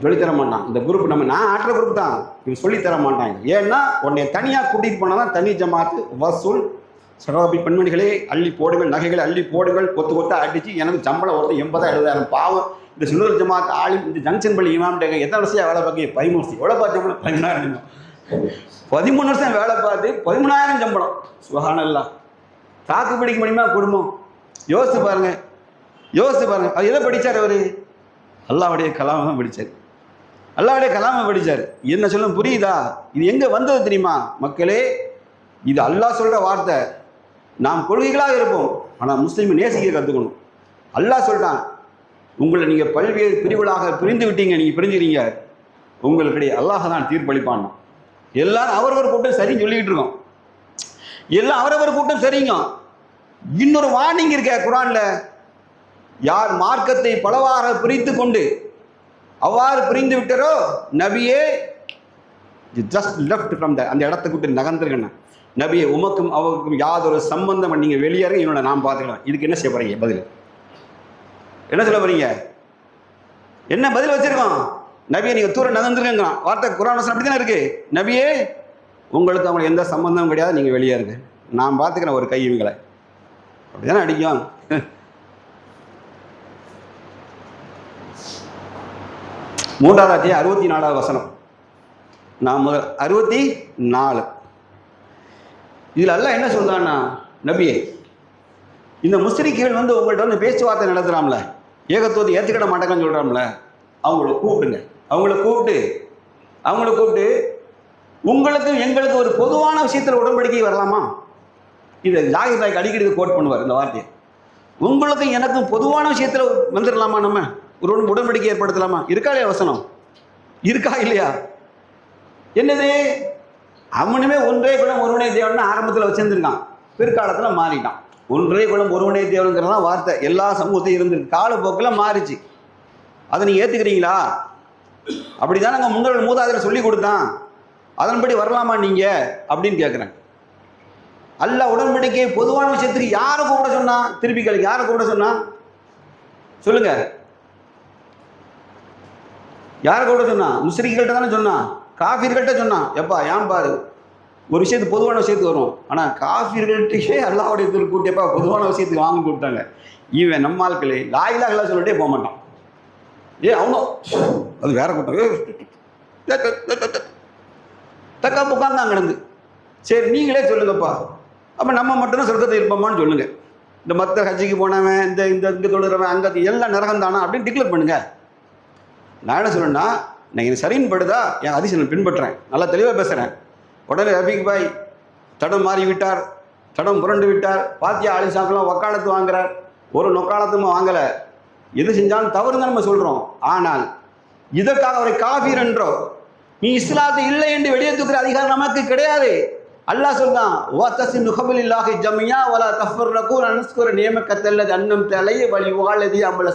சொல்லித்தர மாட்டான் இந்த குரூப். நான் ஆட்டுற குரூப் தான், இவன் சொல்லித்தர மாட்டாங்க. ஏன்னா உன்னை தனியாக கூட்டிகிட்டு போனால் தான் தனி ஜமாத்து வசூல். சகாபி பெண்மணிகளே அள்ளி போடுங்கள், நகைகளை அள்ளி போடுங்கள், கொத்து கொத்தா அடிச்சு எனக்கு சம்பளம் ஒருத்தர் 80,000 பாவம். இந்த சுந்தர் ஜமாத் ஆளும் இந்த ஜங்ஷன் பள்ளி இமாம்கிட்ட எத்தனை வருஷம் வேலை பார்க்க? 13 வருஷம். எவ்வளோ பார்த்து சம்பளம்? 13,000. 13 வருஷம் வேலை பார்த்து 13,000 சம்பளம். சுபஹானல்லாஹ். தாக்கு பிடிக்க முடியுமா குடும்பம்? யோசிச்சு பாருங்க, யோசிச்சு பாருங்க. அவர் எதை படித்தார்? அவர் அல்லாஹ்வுடைய கலாமை தான் படித்தார். அல்லாஹ்வுடைய கலாமை படித்தார். என்ன சொல்ல புரியுதா? இது எங்கே வந்தது தெரியுமா மக்களே? இது அல்லாஹ் சொல்கிற வார்த்தை. நாம் கொள்கைகளாக இருப்போம், ஆனால் முஸ்லீமை நேசிக்க கற்றுக்கணும். அல்லாஹ் சொல்கிறான், உங்களை நீங்கள் பல்வேறு பிரிவுகளாக பிரிந்து விட்டீங்க, நீங்கள் பிரிஞ்சுக்கிறீங்க, உங்களுக்கு அல்லாஹ் தான் தீர்ப்பளிப்பான். எல்லாரும் அவரவர் கூட்டம் சரின்னு சொல்லிக்கிட்டு இருக்கோம். எல்லாம் அவரவர் கூட்டம் சரிங்க. இன்னொரு வார்னிங் இருக்க குர்ஆனில், யார் மார்க்கத்தை பலவாக பிரித்து கொண்டு அவ்வாறு பிரிந்து விட்டாரோ நபியே, ஜஸ்ட் லெஃப்ட் ஃப்ரம் த, அந்த இடத்தை கூட்டு நகர்ந்துருக்கண்ணா நபியை, உமக்கும் அவருக்கும் யாதொரு சம்பந்தம், நீங்கள் வெளியேற என்னோட நான் பார்த்துக்கலாம். இதுக்கு என்ன செய்ய போறீங்க? பதில் என்ன சொல்ல போறீங்க? என்ன பதில் வச்சிருக்கோம்? நபியை நீங்கள் தூர நகர்ந்துருக்கங்கிறான். வார்த்தை குர்ஆன் வசனம் அப்படி தானே இருக்கு. நபியே, உங்களுக்கு அவங்களுக்கு எந்த சம்பந்தமும் கிடையாது, நீங்கள் வெளியேறுங்க, நான் பார்த்துக்கிறேன் ஒரு கை இவங்களை. அப்படி தானே அடிக்கும். 3வது அத்தியாயம் 64வது வசனம். நான் முதல் 64. இதில் எல்லாம் என்ன சொல்றான்னா, நபியே, இந்த முஸ்ரிக்குகள் வந்து உங்கள்கிட்ட வந்து பேச்சுவார்த்தை நடத்துகிறாம்ல, ஏகத்துவத்தை ஏற்றுக்கிட மாட்டேங்கன்னு சொல்கிறாம்ல, அவங்கள கூப்பிடுங்க. அவங்கள கூப்பிட்டு உங்களுக்கு எங்களுக்கு ஒரு பொதுவான விஷயத்தில் உடன்படிக்கை வரலாமா? இது ஜாகிர் நாயக் அடிக்கடி கோட் பண்ணுவார் இந்த வார்த்தையை. உங்களுக்கும் எனக்கும் பொதுவான விஷயத்தில் வந்துடலாமா? நம்ம ஒரு உடன்படிக்கை ஏற்படுத்தலாமா? இருக்கா இல்லையா வசனம்? இருக்கா இல்லையா? என்னது? அவனுமே ஒன்றே குலம் ஒருவனே தேவன் ஆரம்பத்தில் வச்சிருந்துருக்கான், பிற்காலத்தில் மாறிட்டான். ஒன்றே குலம் ஒருவனே தேவனுங்கிறதா வார்த்தை எல்லா சமூகத்தையும் இருந்திருக்கு. காலப்போக்கில் மாறிச்சு. அதை நீங்கள் ஏற்றுக்கிறீங்களா? அப்படி தான் நாங்கள் முன்னோர்கள் மூதாதையர் சொல்லி கொடுத்தான், அதன்படி வரலாமா நீங்கள் அப்படின்னு கேட்குறேன். அல்லாஹ் உடன்படிக்கை பொதுவான விஷயத்துக்கு யாரை கூப்பிட சொன்னா? திருப்பி கேளுங்க, யாரை கூப்பிட சொன்னா? சொல்லுங்க, யாரை கூப்பிட சொன்னா? முஸ்ரிக்கிட்ட தானே சொன்னா, காஃபிர்கள்ட்ட சொன்னான். எப்பா ஏன் பாரு, ஒரு விஷயத்துக்கு பொதுவான விஷயத்துக்கு வரும், ஆனால் காஃபிர்கள்ட்டே அல்லாஹ்வுடைய கூட்டியப்பா பொதுவான விஷயத்துக்கு வாங்கி கொடுத்தாங்க. இவன் நம்ம ஆட்களே லா இலாஹ இல்லல்லாஹ் சொல்லிட்டே போக மாட்டான். அவனும் அது வேற கூட்டம் தக்கா புக்கான் தான் கிடந்து. சரி நீங்களே சொல்லுங்கப்பா, அப்போ நம்ம மட்டும்தான் சொர்க்கத்தை இருப்போமான்னு சொல்லுங்க. இந்த மற்ற ஹஜ்ஜிக்கு போனவன், இந்த இந்த இங்கே தொழுகிறவன், அங்கே எல்லாம் நரகம் தானா அப்படின்னு டிக்ளேர் பண்ணுங்க. நான் என்ன சொல்லணும்னா, நான் இது சரின்னு படுதா என் அதிசயம் நான் பின்பற்றுறேன், நல்லா தெளிவாக பேசுகிறேன். உடனே ரஃபீக் பாய் தடம் மாறி விட்டார், தடம் புரண்டு விட்டார், பாத்தியா ஆலிசாக்கெல்லாம் வக்காலத்து வாங்குறார், ஒரு நொக்காலத்தும் வாங்கலை. எது செஞ்சாலும் தவறு தான் நம்ம சொல்கிறோம். ஆனால் இதற்காக அவரை காஃபீர் என்றோ நீ இஸ்லாத்து இல்லை என்று வெளியே தூக்குற அதிகாரம் நமக்கு கிடையாது. அல்லாஹ் சொல்றான், வத்தஸிம் ஹபிலில்லாஹி ஜமியா வலா தஃபர்ரகு அன்ஸ்குர நியமக்கத்தல்லது அன்னம் தலை வலி வாலதி அமல.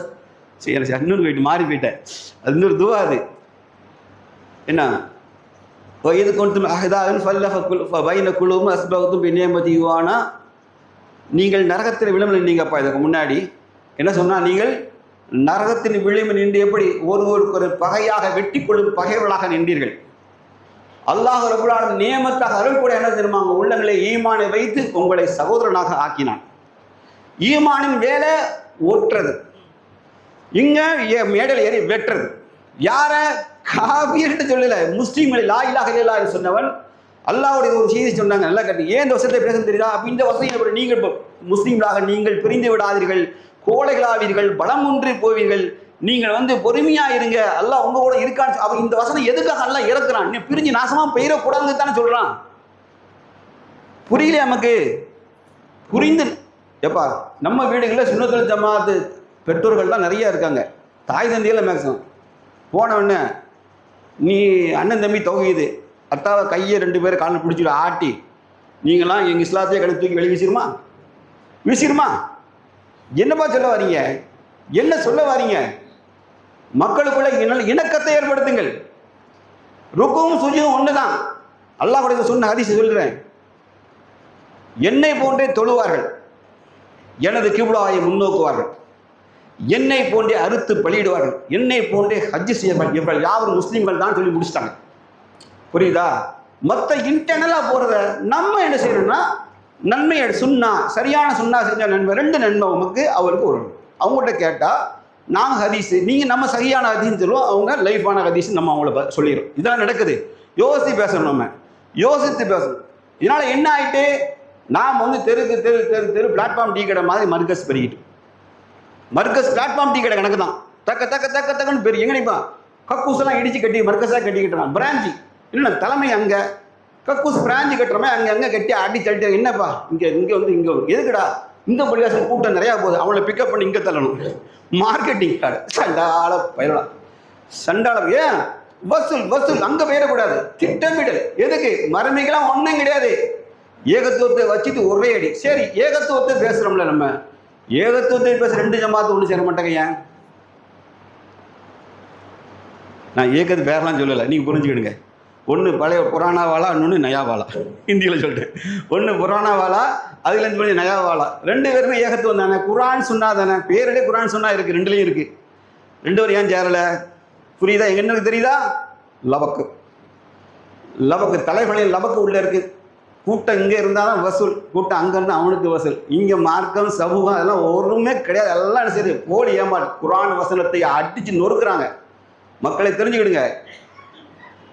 சரி அன்னூர் போயிட்டு மாறி போயிட்டேன், அது இன்னொரு துவா. அது என்ன? இது கொண்டு அஹதாகன் ஃபல்ல குழுவும் அஸ்பகத்தும் பின்னேமதி யுவானா. நீங்கள் நரகத்தில் விளிம்பு நின்றீங்கப்பா. இதுக்கு முன்னாடி என்ன சொன்னால், நீங்கள் நரகத்தின் விளிம்பு நின்று எப்படி ஒருவருக்கு ஒரு பகையாக வெட்டி கொள்ளும் பகைவர்களாக நின்றீர்கள். அல்லாஹ் ரப்பல் ஆலமீன் நியமத்தாக அருள் கூட என்ன தெரியுமா? உள்ளங்களை ஈமானை வைத்து உங்களை சகோதரனாக ஆக்கினான். ஈமானின் வேலை ஓட்டுறது, இங்க மேடல் ஏறி வெட்டுறது. யார? காஃபிர்னு சொல்லல, முஸ்லீம்களை லா இலாஹ இல்லல்லாஹ் சொன்னவன். அல்லாஹ்வுடைய ஒரு செய்தி சொன்னாங்க, நல்லா கட்டி. ஏன் இந்த வருஷத்தை பேச தெரியுதா? அப்போ இந்த வருஷம் நீங்கள் முஸ்லீம்களாக நீங்கள் பிரிந்து விடாதீர்கள், கோழைகளாவீர்கள், பலம் ஒன்றி போவீர்கள், நீங்கள் பொறுமையா இருங்க, அல்லாஹ் உங்க கூட இருக்கான்னு. அவன் இந்த வசனம் எதுக்காக அல்லாஹ் இறக்குறான்? நீ பிரிஞ்சு நாசமா பெயரக்கூடாதுன்னு தானே சொல்றான். புரியல நமக்கு? புரிந்து எப்பா நம்ம வீடுகளில் சுன்னத்துல் ஜமாத் பெற்றோர்கள் தான் நிறைய இருக்காங்க. தாய் தந்தையில் மேக்ஸிமம் போனவொடனே நீ அண்ணன் தம்பி தௌஹீது, அத்தாவை கையை 2 பேரை காலில் பிடிச்சிட்டு ஆட்டி நீங்களாம் எங்கள் இஸ்லாத்தையே கடை தூக்கி வெளியே வீசிருமா? என்னப்பா சொல்ல வரீங்க? என்ன சொல்ல வரீங்க? மக்களுக்குள்ள இணக்கத்தை ஏற்படுத்துங்கள். ருக்குவும் சுஜூதும் ஒண்ணுதான். அல்லாஹ் கூட சொன்ன ஹதீஸ் சொல்றேன். என்னை போன்றே தொழுவார்கள், எனது கிப்லாவை முன்னோக்குவார்கள், என்னை போன்றே அறுத்து பலியிடுவார்கள், என்னை போன்றே ஹஜ்ஜு செய்வார்கள். இவர்கள் யாவரும் முஸ்லீம்கள் தான் சொல்லி முடிச்சிட்டாங்க. புரியுதா? மற்ற இன்டர்னலா போறத நம்ம என்ன செய்யணும்னா, நன்மை சுன்னா, சரியான சுன்னா செஞ்ச நன்மை, 2 நன்மை நமக்கு அவருக்கு ஒரு. அவங்கள்ட்ட கேட்டா நாங்கள் ஹதீஸ், நீங்கள் நம்ம சரியான ஹதீஸ்ன்னு சொல்லுவோம், அவங்க லைஃபான ஹதீஸ் நம்ம அவங்கள சொல்லிடுறோம். இதெல்லாம் நடக்குது. யோசித்து பேசணும், நம்ம யோசித்து பேசணும். இதனால என்ன ஆயிட்டு, நாம் வந்து தெருக்கு தெரு தெரு தெரு பிளாட்ஃபார்ம் டீ கடை மாதிரி மர்கஸ் பெருகிட்டு, மர்கஸ் பிளாட்ஃபார்ம் டீ கடை கணக்கு தான். தக்க தக்க தக்க தக்கன்னு பெரிய எங்கனைப்பா கக்கூசெல்லாம் இடிச்சு கட்டி மர்கஸாக கட்டிக்கிட்டான். பிரான்ச்சு இல்லை, தலைமை அங்கே கக்கூஸ் பிரான்ச்சு கட்டுறமே அங்கே கட்டி அடி தட்டி, என்னப்பா இங்கே வந்து இங்கே எதுக்குடா இந்த பள்ளிவாசல் கூட்டம் நிறையா போகுது, அவளை பிக்கப் பண்ணி இங்கே தள்ளணும். மார்க்கெட்டிங் கார்டு சண்டால பயிரலாம், சண்டாலம். ஏன் வசூல் அங்கே போயிடக்கூடாது. திட்டமிடல் எதுக்கு? மறுமைக்கெல்லாம் ஒன்றும் கிடையாது. ஏகத்துவத்தை வச்சுட்டு ஒரே அடி. சரி, ஏகத்துவத்தை பேசுகிறோம்ல, நம்ம ஏகத்துவத்தை பேச 2 ஜமாத்து ஒன்று சேர மாட்டாங்க. ஏன்? நான் ஏகத்து பேரெலாம் சொல்லலை, நீங்கள் புரிஞ்சுக்கிடுங்க. ஒன்று பழைய புராணாவாலா, இன்னொன்று நயாவாலா. ஹிந்தியில் சொல்லிட்டு ஒன்று புராணாவாலா, அதுலேருந்து பண்ணி நயாவாலா. 2 பேருமே ஏகத்துவம் தானே. குரான் சொன்னா தானே, பேரடே குரான் சொன்னா இருக்குது, 2லேயும் இருக்குது. 2 பேரும் ஏன் சேரலை? புரியுதா? என்னன்னு தெரியுதா? லபக்கு தலைவலியில் லபக்கு உள்ளே இருக்குது. கூட்டம் இங்கே இருந்தால் தான் வசூல், கூட்டம் அங்கே இருந்தால் அவனுக்கு வசூல். இங்கே மார்க்கம் சமூகம் அதெல்லாம் ஒன்றுமே கிடையாது. எல்லாம் என்ன செய்யுது? போலி ஏமாறு. குரான் வசனத்தை அடித்து நொறுக்குறாங்க. மக்களை தெரிஞ்சுக்கிடுங்க.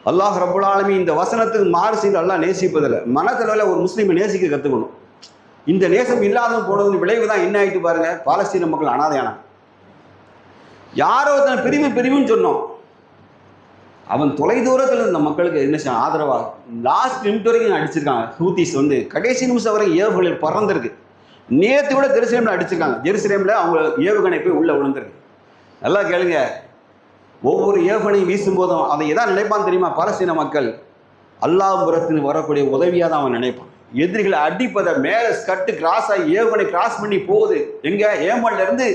அல்லாஹ் ரப்புல் ஆலமீன் இந்த வசனத்துக்கு மாறு செய்து அல்லாஹ் நேசிப்பதில்லை. மனதளவில் ஒரு முஸ்லீமை நேசிக்க கற்றுக்கணும். இந்த நேசம் இல்லாத போனதன் விளைவு தான் என்ன ஆகிட்டு பாருங்க, பாலஸ்தீன மக்கள் அனாதையான. யாரோ தன் பிரிவுன்னு சொன்னோம், அவன் தொலை தூரத்தில் இருந்த மக்களுக்கு என்ன செய்ய ஆதரவாக லாஸ்ட் நிமிஷம் வரைக்கும் அடிச்சிருக்காங்க. ஹூத்திஸ் வந்து கடைசி நிமிஷம் வரை ஏவுகளில் பறந்துருக்கு. நேற்று கூட ஜெருசலேமில் அடிச்சிருக்காங்க. ஜெருசலேமில் அவங்க ஏவுகணை போய் உள்ளே விழுந்திருக்கு. நல்லா கேளுங்க, ஒவ்வொரு ஏவுகணையும் வீசும்போதும் அதை எதான் நினைப்பான்னு தெரியுமா? பாலஸ்தீன மக்கள் அல்லாஹ்புரத்தின் வரக்கூடிய உதவியாக தான் அவன் நினைப்பான். எதிரிகளை அடிப்பதை மேலே ஸ்கட்டு கிராஸ் ஆகி ஏவுகணை கிராஸ் பண்ணி போகுது, எங்கே ஏமன்ல இருந்து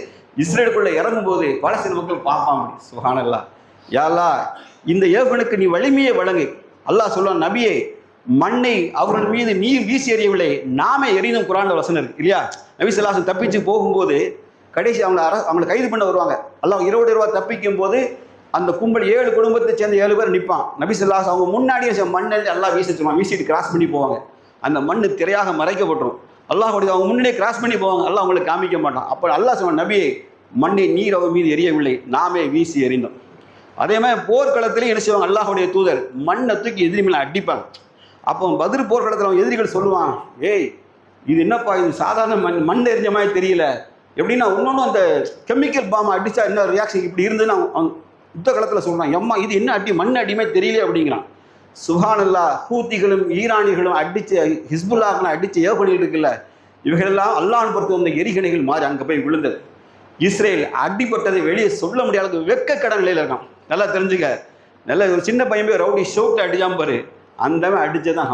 இஸ்ரேலுக்குள்ள இறங்கும் போது பாலஸ்தீன மக்கள் பார்ப்பான். சுப்ஹானல்லாஹ். யா அல்லாஹ், இந்த ஏவுகணைக்கு நீ வலிமையை வழங்கு. அல்லாஹ் சொல்லுவான், நபியே, மண்ணை அவர்கள் மீது நீர் வீசி எறியவில்லை, நாமே எறிந்தும். குர்ஆன்ல வசனம் இருக்கு இல்லையா? நபி ஸல்லல்லாஹு அலைஹி வஸல்லம் தப்பிச்சு போகும்போது கடைசி அவங்களை கைது பண்ண வருவாங்க. அல்லாஹ் 20 ரூபா தப்பிக்கும் போது அந்த கும்பல் 7 குடும்பத்தை சேர்ந்த 7 பேர் நிற்பான். நபி ஸல்லல்லாஹு அலைஹி வஸல்லம் அவங்க முன்னாடியே மண்ணில் எல்லாம் வீசிட்டு கிராஸ் பண்ணி போவாங்க. அந்த மண்ணு திரையாக மறைக்கப்பட்டுரும். அல்லாஹ் அவங்க முன்னாடியே கிராஸ் பண்ணி போவாங்க. அல்லாஹ் அவங்களுக்கு காமிக்க மாட்டான். அப்போ அல்லாஹ் சொன்ன, நபியை, மண்ணை நீர் அவர் மீது எரியவில்லை, நாமே வீசி எறிந்தோம். அதே மாதிரி போர்க்களத்திலையும் என்ன செய்வாங்க? அல்லாஹுடைய தூதர் மண்ணை தூக்கி எதிரி மேலே அடிப்பாங்க. அப்போ பதில் போர்க்களத்தில் அவங்க எதிரிகள் சொல்லுவான், ஏய், இது என்னப்பா, இது சாதாரண மண் எரிஞ்ச மாதிரி தெரியல, எப்படின்னா இன்னொன்று அந்த கெமிக்கல் பாம்பை அடித்தா என்ன ரியாக்ஷன் இப்படி இருந்துன்னு அவங்க யுத்த காலத்தில் சொல்கிறான். எம்மா, இது என்ன அடி, மண் அடிமே தெரியல அப்படிங்கிறான். சுப்ஹானல்லாஹ். ஹூத்திகளும் ஈரானிகளும் அடித்த ஹிஸ்புல்லாஹ்லாம் அடித்த ஏவுகணை இருக்குல்ல, இவைகளெல்லாம் அல்லாஹ்வின் பொறுத்து வந்த எரிகணைகள் மாதிரி அங்கே போய் விழுந்தது. இஸ்ரேல் அடிப்பட்டதை வெளியே சொல்ல முடியாத அளவுக்கு வெட்கக்கட நிலையில் இருக்கான். நல்லா தெரிஞ்சுக்க. நல்ல ஒரு சின்ன பையன் போய் ரவுடி ஷோட்டு அடிச்சாம பாரு, அந்த மாதிரி அடித்ததான்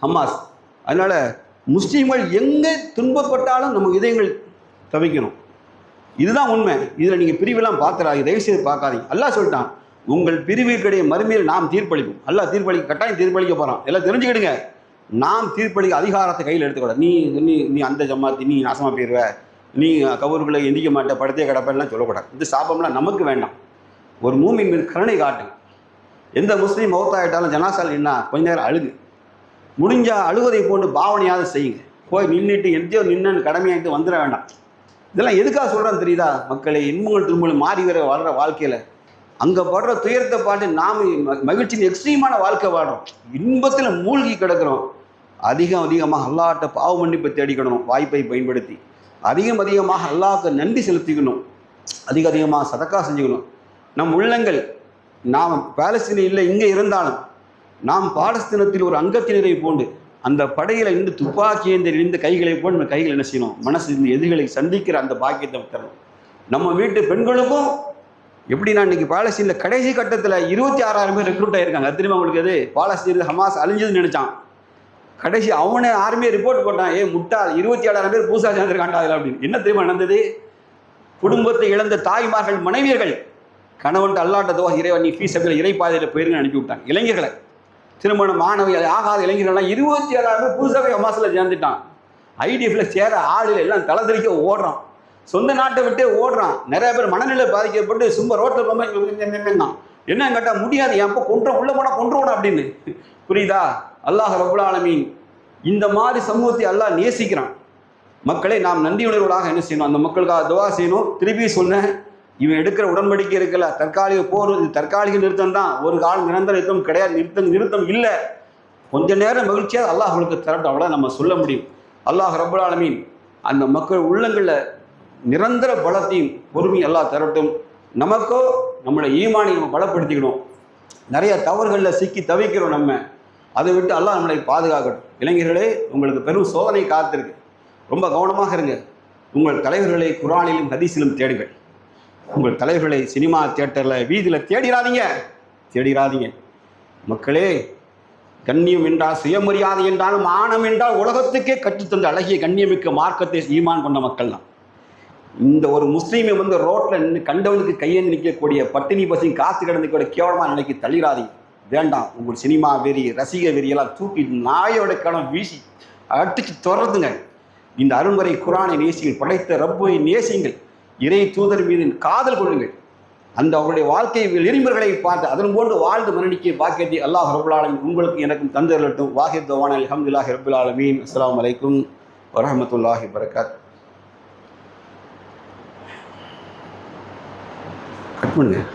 ஹமாஸ். அதனால முஸ்லீம்கள் எங்கே துன்பப்பட்டாலும் நம்ம இதயங்கள் தவிக்கணும். இதுதான் உண்மை. இதில் நீங்கள் பிரிவெல்லாம் பார்த்துறாங்க, தயவுசெய்து பார்க்காதீங்க. அல்லாஹ் சொல்லிட்டான், உங்கள் பிரிவிற்கிடையே மறுமையில் நாம் தீர்ப்பளிப்போம். அல்லாஹ் கட்டாயம் தீர்ப்பளிக்க போகிறான். எல்லாம் தெரிஞ்சுக்கிடுங்க. நாம் தீர்ப்பளிக்க அதிகாரத்தை கையில் எடுத்துக்கூடாது. நீ நீ நீ அந்த ஜமாத்தி, நீ நாசமாக போயிடுவ, நீ கபூர்களை எந்திக்க மாட்ட, படுத்தே கிடப்பெல்லாம் சொல்லக்கூடாது. இந்த சாபம்லாம் நமக்கு வேண்டாம். ஒரு மூமின் மீது கருணை காட்டு. எந்த முஸ்லீம் மௌத்தாயிட்டாலும் ஜனாசால் நின்னா கொஞ்ச நேரம் அழுகு. முடிஞ்சால் அழுவதை போன்று பாவனையாவது செய்யுங்க. போய் நின்றுட்டு எங்கேயோ நின்னு கடமையாகிட்டு வந்துட வேண்டாம். இதெல்லாம் எதுக்காக சொல்கிறேன்னு தெரியுதா? மக்களை இன்பங்கள் திரும்பலும் மாறி வளர வாழ்க்கையில் அங்கே படுற துயரத்தை பாட்டு நாம் மகிழ்ச்சியின் எக்ஸ்ட்ரீமான வாழ்க்கை வாடுறோம். இன்பத்தில் மூழ்கி கிடக்கிறோம். அதிகமாக அல்லாஹ்ட்ட பாவ மன்னிப்பை தேடிக்கணும். வாய்ப்பை பயன்படுத்தி அதிகமாக அல்லாஹ்க்கு நன்றி செலுத்திக்கணும். அதிகமாக சதக்கா செஞ்சுக்கணும். நம் உள்ளங்கள் நாம் பாலஸ்தீன இல்லை இங்கே இருந்தாலும் நாம் பாலஸ்தீனத்தில் ஒரு அங்கத்தினரை போன்று அந்த படையில் இருந்து துப்பாக்கி எறிந்த கைகளை போல் நம்ம கைகள் என்ன செய்யணும்? மனசு இந்த எதிரிகளை சந்திக்கிற அந்த பாக்கியத்தை தரணும். நம்ம வீட்டு பெண்களுக்கும் எப்படின்னா இன்னைக்கு பாலஸ்தீனில் கடைசி கட்டத்தில் 26,000 பேர் ரெக்ரூட் ஆகிருக்காங்க. திரும்ப உங்களுக்கு எது பாலஸ்தீனில் ஹமாஸ் அழிஞ்சதுன்னு நினைச்சான். கடைசி அவனே ஆர்மியை ரிப்போர்ட் போட்டான், முட்டாள் 27,000 பேர் பூசா சேர்ந்துருக்காண்டா அதில் அப்படின்னு. என்ன தெரியுமா நடந்தது? குடும்பத்தை இழந்த தாய்மார்கள், மனைவியர்கள் கணவன் அல்லாட்ட துவா, இறைவன் நீ ஃபீஸபில் இறைப்பாதையில் போயிருங்க அனுப்பி விட்டாங்க. இளைஞர்களை, திருமணம் மாணவி ஆகாத இளைஞர்கள்லாம் 27,000 பேர் புதுசாகவே ஹமாஸில் சேர்ந்துட்டான். IDFல சேர ஆளுகள் எல்லாம் தலைதறிக்க ஓடுறான், சொந்த நாட்டை விட்டே ஓடுறான். நிறைய பேர் மனநிலை பாதிக்கப்பட்டு சும்மா ரோட்டில் போகும்போது என்ன கேட்டால் முடியாது, எப்போ கொன்றோம் உள்ள போனால் கொன்றோம் அப்படின்னு. புரியுதா? அல்லாஹ் ரப்புல் ஆலமீன் இந்த மாதிரி சமூகத்தை அல்லாஹ் நேசிக்கிறான். மக்களை நாம் நன்றியுணர்வுகளாக என்ன செய்யணும்? அந்த மக்களுக்காக துவா செய்யணும். திருப்பி சொன்னேன், இவன் எடுக்கிற உடன்படிக்கை இருக்குல்ல, தற்காலிக போர், இது தற்காலிக நிறுத்தம் தான், ஒரு காலம் நிரந்தர நிறுத்தம் கிடையாது. நிறுத்தம் இல்லை. கொஞ்ச நேரம் மகிழ்ச்சியாக அல்லாஹ் அவளுக்கு தரட்டும், அவ்வளோ நம்ம சொல்ல முடியும். அல்லாஹ் ரப்புல் ஆலமீன் அந்த மக்கள் உள்ளங்களில் நிரந்தர பலத்தையும் பொறுமையும் அல்லாஹ் தரட்டும். நமக்கோ நம்மளோட ஈமானை நம்ம பலப்படுத்திக்கணும். நிறைய தவறுகளில் சிக்கி தவிக்கிறோம் நம்ம, அதை விட்டு அல்லாஹ் நம்மளை பாதுகாக்கட்டும். இளைஞர்களே, உங்களுக்கு பெரும் சோதனை காத்திருக்கு, ரொம்ப கவனமாக இருங்க. உங்கள் தலைவர்களை குர்ஆனிலும் ஹதீஸிலும் தேடுங்கள். உங்கள் தலைவர்களை சினிமா தியேட்டரில் வீதியில் தேடிராதீங்க. மக்களே, கண்ணியம் என்றால், சுயமரியாதை என்றாலும், மானம் என்றால் உலகத்துக்கே கற்றுத்தந்த அழகிய கண்ணியமிக்க மார்க்கத்தை ஈமான் கொண்ட மக்கள் தான். இந்த ஒரு முஸ்லீமை ரோட்டில் நின்று கண்டவனுக்கு கையேந்து நிற்கக்கூடிய, பட்டினி பசி காத்து கிடந்துக்கூடிய கேவலமாக நிலைக்கு தள்ளிடாதீங்க. வேண்டாம். உங்கள் சினிமா வெறி, ரசிக வெறியெல்லாம் தூக்கி நாயோட களம் வீசி அடிச்சு துறந்துங்க. இந்த அருண்வரை குர்ஆனை நேசிங்கள், படைத்த ரப்பை நேசிங்கள், இறை தூதர் மீது காதல் கொள்ளுங்கள். அந்த அவருடைய வாழ்க்கை நெறிமுறைகளை பார்த்து அதன் போன்று வாழ்ந்து மரணிக்க பாக்கியத்தை அல்லாஹ் ரப்புல் ஆலமீன் உங்களுக்கு எனக்கும் தந்தரட்டும். வாஹித் தவானா அல்ஹம்துலில்லாஹி ரப்பில் ஆலமீன். அஸ்ஸலாமு அலைக்கும் வரஹ்மத்துல்லாஹி வபரகாத்துஹு. கட் பண்ணுங்க.